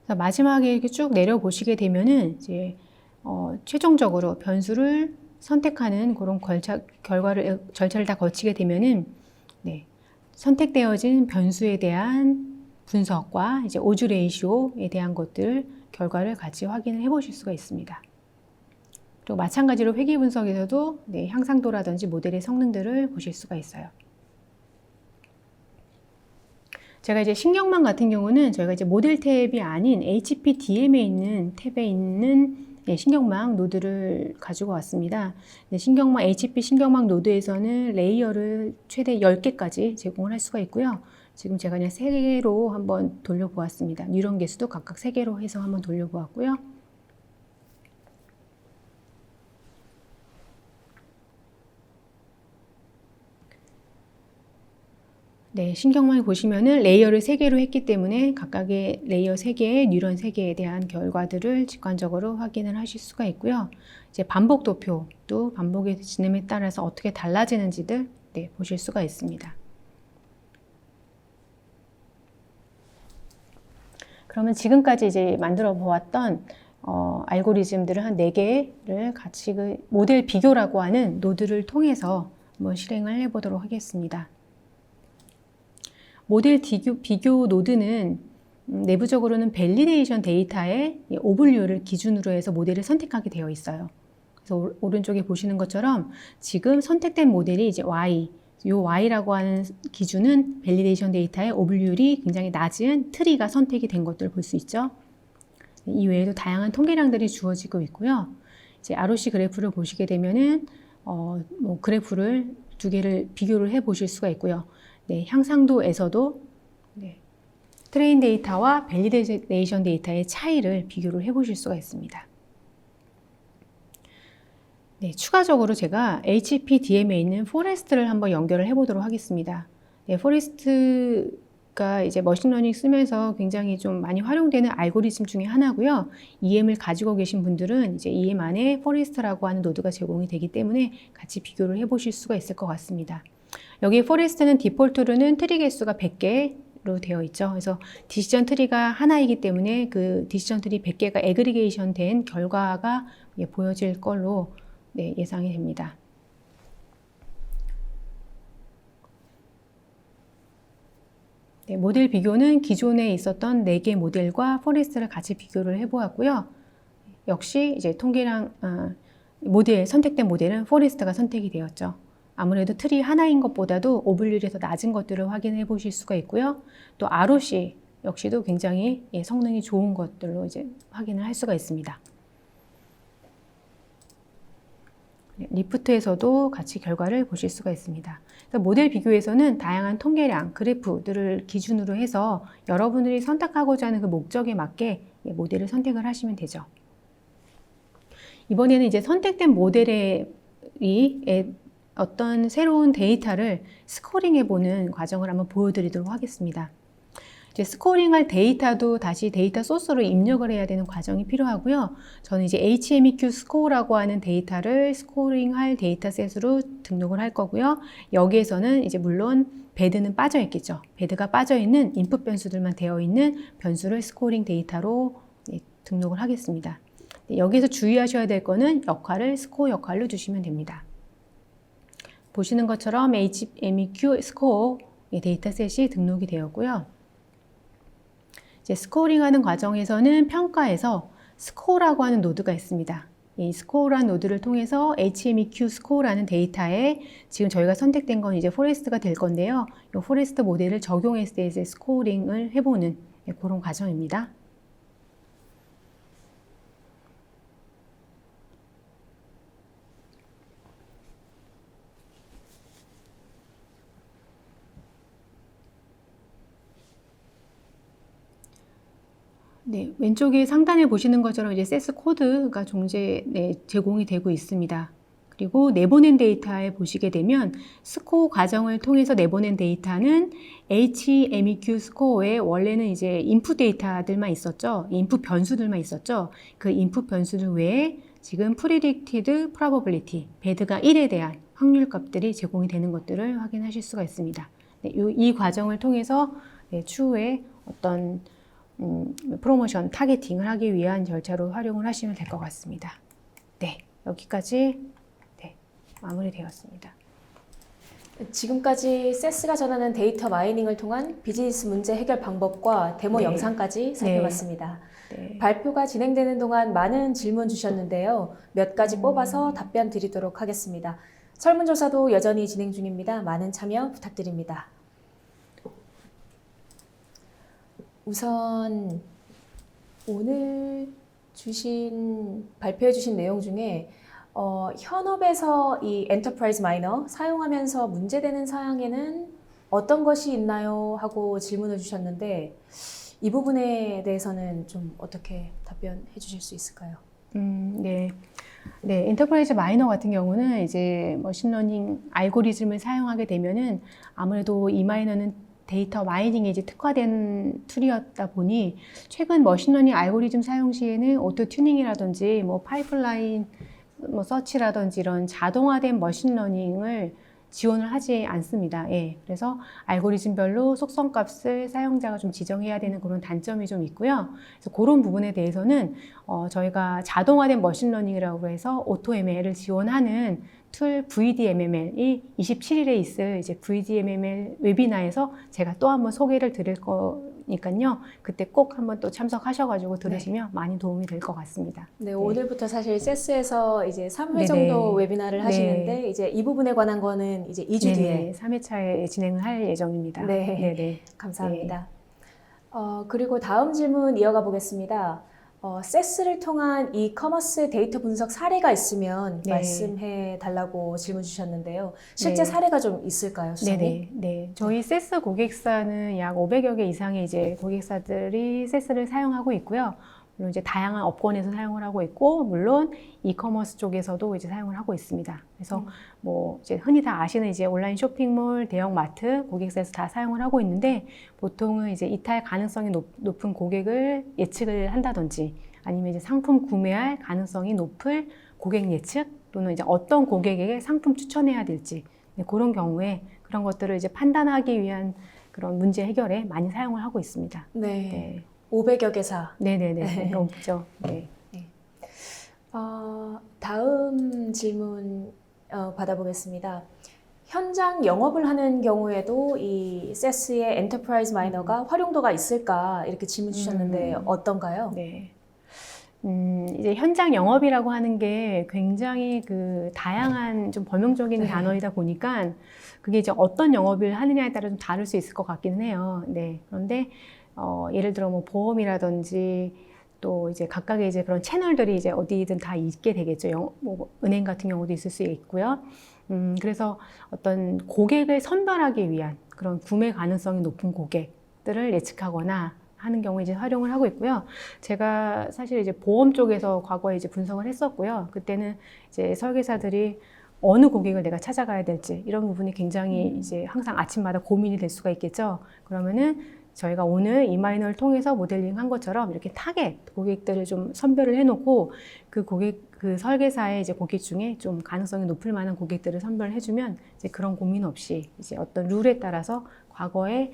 마지막에 이렇게 쭉 내려보시게 되면은 이제 최종적으로 변수를 선택하는 그런 절차를 다 거치게 되면은 선택되어진 변수에 대한 분석과 이제 오즈 레이시오에 대한 것들 결과를 같이 확인을 해보실 수가 있습니다. 그리고 마찬가지로 회귀 분석에서도 향상도라든지 모델의 성능들을 보실 수가 있어요. 제가 이제 신경망 같은 경우는 저희가 이제 모델 탭이 아닌 HPDM에 있는 탭에 있는 신경망 노드를 가지고 왔습니다. 신경망, HP 신경망 노드에서는 레이어를 최대 10개까지 제공을 할 수가 있고요. 지금 제가 그냥 3개로 한번 돌려보았습니다. 뉴런 개수도 각각 3개로 해서 한번 돌려보았고요. 신경망을 보시면은 레이어를 3개로 했기 때문에 각각의 레이어 3개의 뉴런 3개에 대한 결과들을 직관적으로 확인을 하실 수가 있고요. 이제 반복 도표도 반복의 진행에 따라서 어떻게 달라지는지들 보실 수가 있습니다. 그러면 지금까지 이제 만들어 보았던 알고리즘들을 한 4개를 같이 그 모델 비교라고 하는 노드를 통해서 한번 실행을 해보도록 하겠습니다. 모델 비교 노드는 내부적으로는 밸리데이션 데이터의 오분류를 기준으로 해서 모델을 선택하게 되어 있어요. 그래서 오른쪽에 보시는 것처럼 지금 선택된 모델이 이제 Y, 이 Y라고 하는 기준은 밸리데이션 데이터의 오분율이 굉장히 낮은 트리가 선택이 된 것들을 볼 수 있죠. 이 외에도 다양한 통계량들이 주어지고 있고요. 이제 ROC 그래프를 보시게 되면은 뭐 그래프를 두 개를 비교를 해 보실 수가 있고요. 네, 향상도에서도 네, 트레인 데이터와 밸리데이션 데이터의 차이를 비교를 해 보실 수가 있습니다. 네, 추가적으로 제가 HPDM에 있는 포레스트를 한번 연결을 해 보도록 하겠습니다. 네, 포레스트가 이제 머신러닝 쓰면서 굉장히 좀 많이 활용되는 알고리즘 중에 하나고요. EM을 가지고 계신 분들은 이제 EM 안에 포레스트라고 하는 노드가 제공이 되기 때문에 같이 비교를 해 보실 수가 있을 것 같습니다. 여기 포레스트는 디폴트로는 트리 개수가 100개로 되어 있죠. 그래서 디시전 트리가 하나이기 때문에 그 디시전 트리 100개가 애그리게이션 된 결과가 보여질 걸로 네, 예상이 됩니다. 네, 모델 비교는 기존에 있었던 4개 모델과 포레스트를 같이 비교를 해보았고요. 역시 이제 통계량 선택된 모델은 포레스트가 선택이 되었죠. 아무래도 트리 하나인 것보다도 오분율이 더 낮은 것들을 확인해 보실 수가 있고요. 또 ROC 역시도 굉장히 성능이 좋은 것들로 이제 확인을 할 수가 있습니다. 리프트에서도 같이 결과를 보실 수가 있습니다. 모델 비교에서는 다양한 통계량, 그래프들을 기준으로 해서 여러분들이 선택하고자 하는 그 목적에 맞게 모델을 선택을 하시면 되죠. 이번에는 이제 선택된 모델의 어떤 새로운 데이터를 스코링해보는 과정을 한번 보여드리도록 하겠습니다. 이제 스코링할 데이터도 다시 데이터 소스로 입력을 해야 되는 과정이 필요하고요. 저는 이제 HMEQ 스코어라고 하는 데이터를 스코링할 데이터셋으로 등록을 할 거고요. 여기에서는 이제 물론 배드는 빠져 있겠죠. 배드가 빠져 있는 인풋 변수들만 되어 있는 변수를 스코링 데이터로 등록을 하겠습니다. 여기서 주의하셔야 될 거는 역할을 스코어 역할로 주시면 됩니다. 보시는 것처럼 HMEQ 스코어 데이터셋이 등록이 되었고요. 이제 스코어링하는 과정에서는 평가에서 스코어라고 하는 노드가 있습니다. 이 스코어라는 노드를 통해서 HMEQ 스코어라는 데이터에 지금 저희가 선택된 건 이제 포레스트가 될 건데요. 이 포레스트 모델을 적용했을 때 이제 스코어링을 해보는 그런 과정입니다. 네, 왼쪽에 상단에 보시는 것처럼 이제 세스 코드가 제공이 되고 있습니다. 그리고 내보낸 데이터에 보시게 되면 스코어 과정을 통해서 내보낸 데이터는 HMEQ 스코어에 원래는 이제 인풋 데이터들만 있었죠. 인풋 변수들만 있었죠. 그 인풋 변수들 외에 지금 predicted probability, 배드가 1에 대한 확률 값들이 제공이 되는 것들을 확인하실 수가 있습니다. 네, 이 과정을 통해서 추후에 어떤 프로모션, 타겟팅을 하기 위한 절차로 활용을 하시면 될 것 같습니다. 네, 여기까지 마무리되었습니다. 지금까지 세스가 전하는 데이터 마이닝을 통한 비즈니스 문제 해결 방법과 데모 영상까지 살펴봤습니다. 네. 발표가 진행되는 동안 많은 질문 주셨는데요. 몇 가지 뽑아서 답변 드리도록 하겠습니다. 설문조사도 여전히 진행 중입니다. 많은 참여 부탁드립니다. 우선 오늘 발표해 주신 내용 중에 현업에서 이 엔터프라이즈 마이너 사용하면서 문제되는 사항에는 어떤 것이 있나요? 하고 질문을 주셨는데 이 부분에 대해서는 좀 어떻게 답변해 주실 수 있을까요? 네. 네, 엔터프라이즈 마이너 같은 경우는 이제 머신러닝 알고리즘을 사용하게 되면은 아무래도 이 마이너는 데이터 마이닝에 이제 특화된 툴이었다 보니 최근 머신러닝 알고리즘 사용 시에는 오토 튜닝이라든지 뭐 파이프라인 서치라든지 이런 자동화된 머신러닝을 지원을 하지 않습니다. 예, 그래서 알고리즘별로 속성값을 사용자가 좀 지정해야 되는 그런 단점이 좀 있고요. 그래서 그런 부분에 대해서는 저희가 자동화된 머신러닝이라고 해서 오토ML을 지원하는 툴 VDMML이 27일에 있을 이제 VDMML 웨비나에서 제가 또 한번 소개를 드릴 거니까요. 그때 꼭 한번 또 참석하셔가지고 들으시면 많이 도움이 될 것 같습니다. 네, 오늘부터 사실 세스에서 이제 3회 네네. 정도 웨비나를 하시는데 네. 이제 이 부분에 관한 거는 이제 2주 뒤에 3회차에 진행을 할 예정입니다. 네. 네네. 감사합니다. 그리고 다음 질문 이어가 보겠습니다. 세스를 통한 이커머스 데이터 분석 사례가 있으면 네. 말씀해 달라고 질문 주셨는데요. 실제 네. 사례가 좀 있을까요, 수사님? 네네. 네. 저희 세스 고객사는 약 500여 개 이상의 이제 고객사들이 세스를 사용하고 있고요. 물론 이제 다양한 업권에서 사용을 하고 있고, 물론 이커머스 쪽에서도 이제 사용을 하고 있습니다. 그래서 뭐 이제 흔히 다 아시는 이제 온라인 쇼핑몰, 대형 마트 고객사에서 다 사용을 하고 있는데, 보통은 이제 이탈 가능성이 높은 고객을 예측을 한다든지, 아니면 이제 상품 구매할 가능성이 높을 고객 예측, 또는 이제 어떤 고객에게 상품 추천해야 될지, 네, 그런 경우에 그런 것들을 이제 판단하기 위한 그런 문제 해결에 많이 사용을 하고 있습니다. 네. 네. 500여 개사. 네네네. 넘죠. 네. 다음 질문 받아보겠습니다. 현장 영업을 하는 경우에도 이 세스의 엔터프라이즈 마이너가 활용도가 있을까 이렇게 질문 주셨는데 어떤가요? 네. 이제 현장 영업이라고 하는 게 굉장히 그 다양한 좀 범용적인 단어이다 보니까 그게 이제 어떤 영업을 하느냐에 따라 좀 다를 수 있을 것 같기는 해요. 네. 그런데 예를 들어 뭐 보험이라든지 또 이제 각각의 이제 그런 채널들이 이제 어디든 다 있게 되겠죠. 뭐 은행 같은 경우도 있을 수 있고요. 그래서 어떤 고객을 선별하기 위한 그런 구매 가능성이 높은 고객들을 예측하거나 하는 경우에 이제 활용을 하고 있고요. 제가 사실 이제 보험 쪽에서 과거에 이제 분석을 했었고요. 그때는 이제 설계사들이 어느 고객을 내가 찾아가야 될지 이런 부분이 굉장히 이제 항상 아침마다 고민이 될 수가 있겠죠. 그러면은 저희가 오늘 이마이너를 통해서 모델링 한 것처럼 이렇게 타겟 고객들을 좀 선별을 해놓고 그 설계사의 이제 고객 중에 좀 가능성이 높을 만한 고객들을 선별해주면 이제 그런 고민 없이 이제 어떤 룰에 따라서 과거에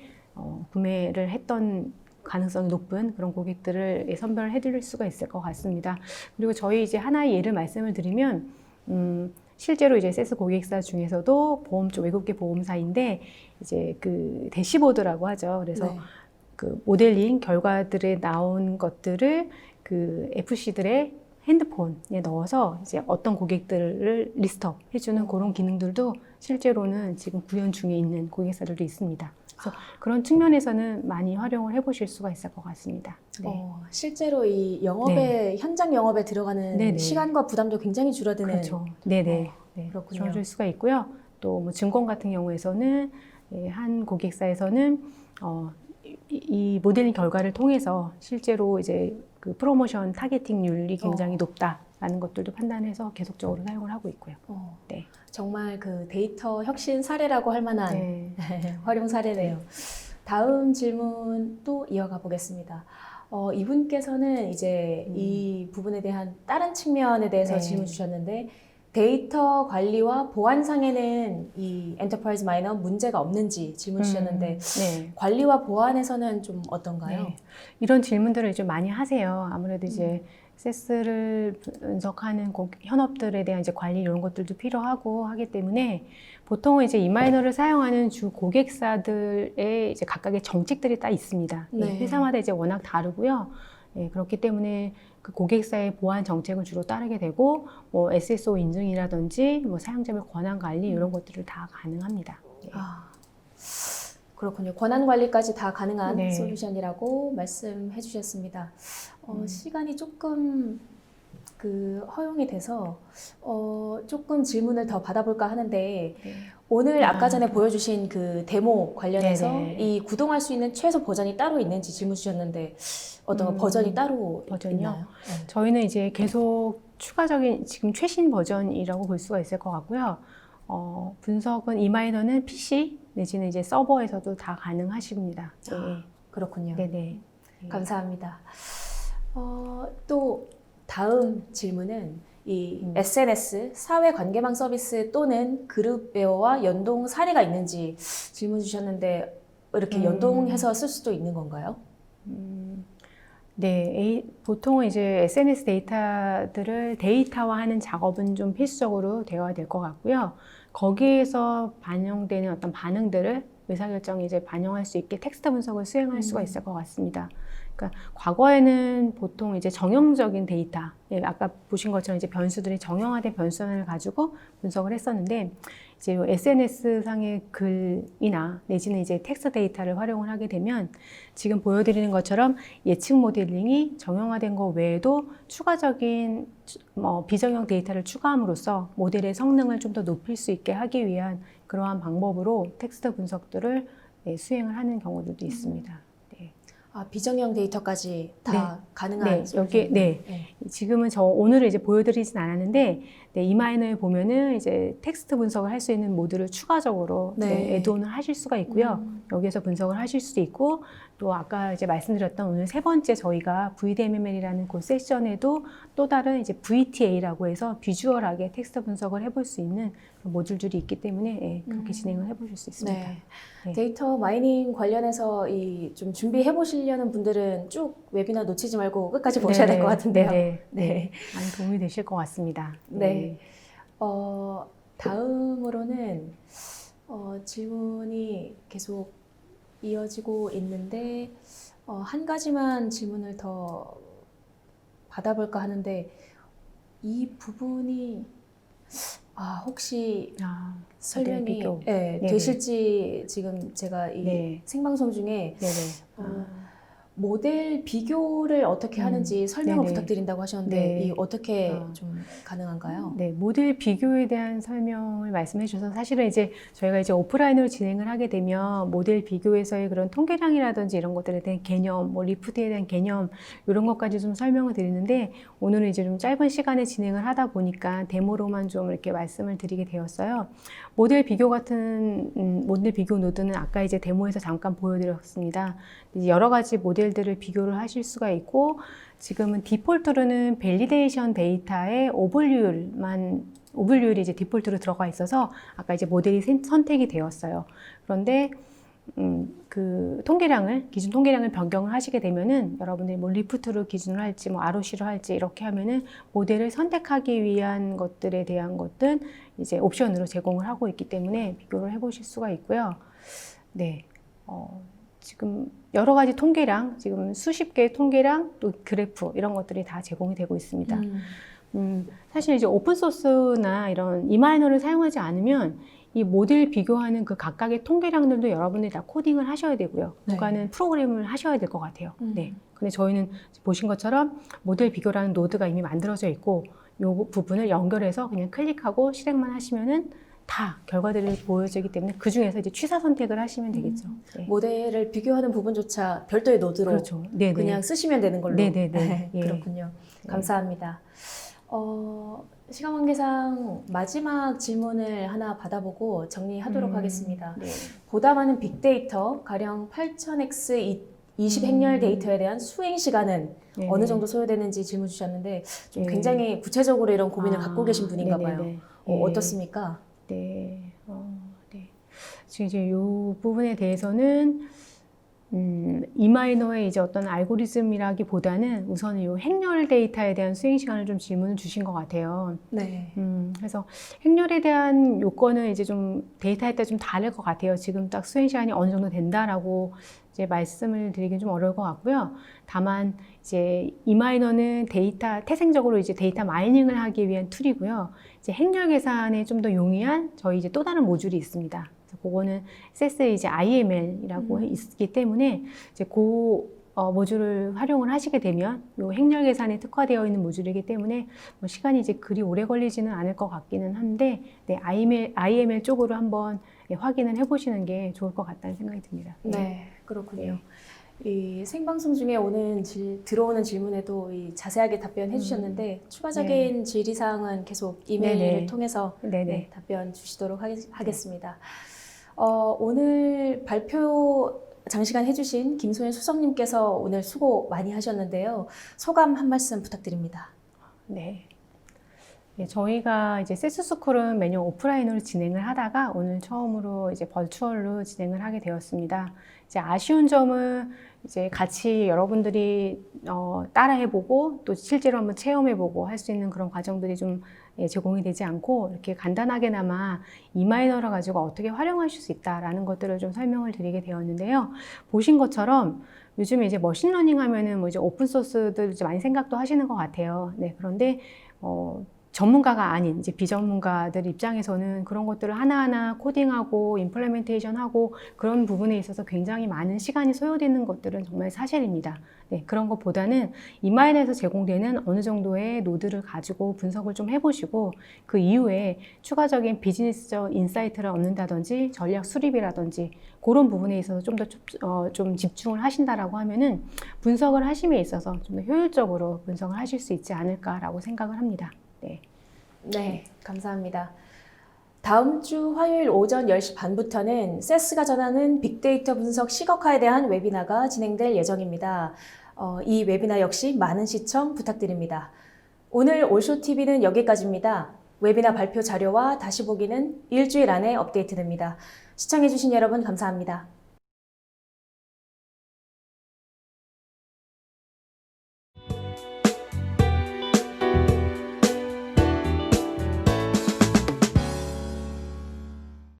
구매를 했던 가능성이 높은 그런 고객들을 선별해 드릴 수가 있을 것 같습니다. 그리고 저희 이제 하나의 예를 말씀을 드리면, 실제로 이제 세스 고객사 중에서도 보험 쪽 외국계 보험사인데, 이제 그 대시보드라고 하죠. 그래서 네. 그 모델링 결과들에 나온 것들을 그 FC들의 핸드폰에 넣어서 이제 어떤 고객들을 리스트업 해주는 그런 기능들도 실제로는 지금 구현 중에 있는 고객사들도 있습니다. 그래서 그런 측면에서는 많이 활용을 해보실 수가 있을 것 같습니다. 네. 실제로 이 영업에 현장 영업에 들어가는 네네. 시간과 부담도 굉장히 줄어드는. 그렇죠. 네네. 네. 그렇군요. 줄어들 수가 있고요. 또 뭐 증권 같은 경우에서는 한 고객사에서는 이 모델링 결과를 통해서 실제로 이제 그 프로모션 타겟팅률이 굉장히 높다라는 것들도 판단해서 계속적으로 사용을 하고 있고요. 네. 정말 그 데이터 혁신 사례라고 할 만한 네. 활용 사례네요. 다음 질문 또 이어가 보겠습니다. 이분께서는 이제 이 부분에 대한 다른 측면에 대해서 네. 질문 주셨는데 데이터 관리와 보안상에는 이 엔터프라이즈 마이너 문제가 없는지 질문 주셨는데 네. 관리와 보안에서는 좀 어떤가요? 네. 이런 질문들을 좀 많이 하세요. 아무래도 이제 세스를 분석하는 현업들에 대한 이제 관리 이런 것들도 필요하고 하기 때문에 보통은 이제 이마이너를 사용하는 주 고객사들의 이제 각각의 정책들이 딱 있습니다. 네. 회사마다 이제 워낙 다르고요. 네, 그렇기 때문에 그 고객사의 보안 정책을 주로 따르게 되고 뭐 SSO 인증이라든지 뭐 사용자별 권한 관리 이런 것들을 다 가능합니다. 네. 그렇군요. 권한 관리까지 다 가능한 네. 솔루션이라고 말씀해 주셨습니다. 시간이 조금 허용이 돼서 조금 질문을 더 받아볼까 하는데 네. 오늘 아까 전에 보여주신 그 데모 관련해서 네네. 이 구동할 수 있는 최소 버전이 따로 있는지 질문 주셨는데 어떤 버전이 따로 버전이요? 있나요? 저희는 이제 계속 추가적인 지금 최신 버전이라고 볼 수가 있을 것 같고요. 분석은 이마이너는 PC 내지는 이제 서버에서도 다 가능하십니다. 네. 그렇군요. 네네. 감사합니다. 또 다음 질문은 이 SNS, 사회관계망 서비스 또는 그룹웨어와 연동 사례가 있는지 질문 주셨는데 이렇게 연동해서 쓸 수도 있는 건가요? 네, 보통은 이제 SNS 데이터들을 데이터화하는 작업은 좀 필수적으로 되어야 될 것 같고요. 거기에서 반영되는 어떤 반응들을 의사결정에 이제 반영할 수 있게 텍스트 분석을 수행할 수가 있을 것 같습니다. 그러니까 과거에는 보통 이제 정형적인 데이터, 아까 보신 것처럼 이제 변수들이 정형화된 변수를 가지고 분석을 했었는데, 이제 SNS 상의 글이나 내지는 이제 텍스트 데이터를 활용을 하게 되면 지금 보여드리는 것처럼 예측 모델링이 정형화된 것 외에도 추가적인 비정형 데이터를 추가함으로써 모델의 성능을 좀 더 높일 수 있게 하기 위한 그러한 방법으로 텍스트 분석들을 수행을 하는 경우들도 있습니다. 아, 비정형 데이터까지 다 가능한 네, 여기 지금은 오늘은 이제 보여드리진 않았는데, 이 마이너에 보면은 이제 텍스트 분석을 할 수 있는 모드를 추가적으로 애드온을 하실 수가 있고요. 여기에서 분석을 하실 수도 있고, 또 아까 이제 말씀드렸던 오늘 세 번째 저희가 VDMML이라는 그 세션에도 또 다른 이제 VTA라고 해서 비주얼하게 텍스트 분석을 해볼 수 있는 모듈들이 있기 때문에 그렇게 진행을 해보실 수 있습니다. 네. 데이터 마이닝 관련해서 좀 준비해 보시려는 분들은 쭉 웨비나 놓치지 말고 끝까지 보셔야 될 것 같은데요. 네. 많이 도움이 되실 것 같습니다. 네. 다음으로는 질문이 계속 이어지고 있는데 한 가지만 질문을 더 받아볼까 하는데 이 부분이 혹시 설명이 되실지 지금 제가 이 생방송 중에 모델 비교를 어떻게 하는지 설명을 부탁드린다고 하셨는데 이 어떻게 좀 가능한가요? 네, 모델 비교에 대한 설명을 말씀해 주셔서 사실은 이제 저희가 이제 오프라인으로 진행을 하게 되면 모델 비교에서의 그런 통계량이라든지 이런 것들에 대한 개념, 리프트에 대한 개념 이런 것까지 좀 설명을 드리는데 오늘은 이제 좀 짧은 시간에 진행을 하다 보니까 데모로만 좀 이렇게 말씀을 드리게 되었어요. 모델 비교 같은 모델 비교 노드는 아까 이제 데모에서 잠깐 보여드렸습니다. 여러 가지 모델들을 비교를 하실 수가 있고 지금은 디폴트로는 밸리데이션 데이터의 오분류율이 이제 디폴트로 들어가 있어서 아까 이제 모델이 선택이 되었어요. 그런데 그 기준 통계량을 변경을 하시게 되면은 여러분들이 리프트로 기준을 할지 ROC로 할지 이렇게 하면은 모델을 선택하기 위한 것들에 대한 것들은 이제 옵션으로 제공을 하고 있기 때문에 비교를 해보실 수가 있고요. 네. 지금 여러 가지 통계량, 지금 수십 개의 통계량, 또 그래프 이런 것들이 다 제공이 되고 있습니다. 사실 이제 오픈소스나 이런 이마이너를 사용하지 않으면 이 모델 비교하는 그 각각의 통계량들도 여러분들이 다 코딩을 하셔야 되고요. 누가는 프로그램을 하셔야 될 것 같아요. 근데 저희는 보신 것처럼 모델 비교라는 노드가 이미 만들어져 있고 이 부분을 연결해서 그냥 클릭하고 실행만 하시면은 다 결과들이 보여지기 때문에 그 중에서 이제 취사 선택을 하시면 되겠죠. 모델을 비교하는 부분조차 별도의 노드로 그냥 쓰시면 되는 걸로. 그렇군요. 감사합니다. 시간 관계상 마지막 질문을 하나 받아보고 정리하도록 하겠습니다. 보다 많은 빅데이터, 가령 8000x 20 행렬 데이터에 대한 수행 시간은 어느 정도 소요되는지 질문 주셨는데 좀 굉장히 구체적으로 이런 고민을 갖고 계신 분인가 봐요. 어떻습니까? 지금 이제 이 부분에 대해서는 이마이너의 이제 어떤 알고리즘이라기보다는 우선은 이 행렬 데이터에 대한 수행 시간을 좀 질문을 주신 것 같아요. 그래서 행렬에 대한 요건은 이제 좀 데이터에 따라 좀 다를 것 같아요. 지금 딱 수행 시간이 어느 정도 된다라고 이제 말씀을 드리긴 좀 어려울 것 같고요. 다만 이제 이마이너는 태생적으로 이제 데이터 마이닝을 하기 위한 툴이고요. 이제 행렬 계산에 좀 더 용이한 저희 이제 또 다른 모듈이 있습니다. 그거는 SES의 이제 IML이라고 있기 때문에 이제 모듈을 활용을 하시게 되면 요 행렬 계산에 특화되어 있는 모듈이기 때문에 시간이 이제 그리 오래 걸리지는 않을 것 같기는 한데 IML 쪽으로 한번 확인을 해보시는 게 좋을 것 같다는 생각이 듭니다. 네, 그렇군요. 이 생방송 중에 들어오는 질문에도 자세하게 답변해 주셨는데 추가적인 질의사항은 계속 이메일을 통해서 답변 주시도록 하겠습니다. 오늘 발표 장시간 해주신 김소연 수석님께서 오늘 수고 많이 하셨는데요. 소감 한 말씀 부탁드립니다. 저희가 이제 세스스쿨은 매년 오프라인으로 진행을 하다가 오늘 처음으로 이제 버추얼로 진행을 하게 되었습니다. 이제 아쉬운 점은 이제 같이 여러분들이 따라해보고 또 실제로 한번 체험해보고 할 수 있는 그런 과정들이 좀 제공이 되지 않고 이렇게 간단하게나마 이마이너를 가지고 어떻게 활용하실 수 있다라는 것들을 좀 설명을 드리게 되었는데요. 보신 것처럼 요즘에 이제 머신러닝 하면은 뭐 이제 오픈소스들 이제 많이 생각도 하시는 것 같아요. 네, 그런데 전문가가 아닌 이제 비전문가들 입장에서는 그런 것들을 하나하나 코딩하고 임플레멘테이션하고 그런 부분에 있어서 굉장히 많은 시간이 소요되는 것들은 정말 사실입니다. 네, 그런 것보다는 이마인에서 제공되는 어느 정도의 노드를 가지고 분석을 좀 해보시고 그 이후에 추가적인 비즈니스적 인사이트를 얻는다든지 전략 수립이라든지 그런 부분에 있어서 좀 더 좀 집중을 하신다라고 하면은 분석을 하심에 있어서 좀 더 효율적으로 분석을 하실 수 있지 않을까라고 생각을 합니다. 네. 네, 감사합니다. 다음 주 화요일 오전 10시 반부터는 세스가 전하는 빅데이터 분석 시각화에 대한 웨비나가 진행될 예정입니다. 이 웨비나 역시 많은 시청 부탁드립니다. 오늘 올쇼TV는 여기까지입니다. 웨비나 발표 자료와 다시 보기는 일주일 안에 업데이트됩니다. 시청해주신 여러분 감사합니다.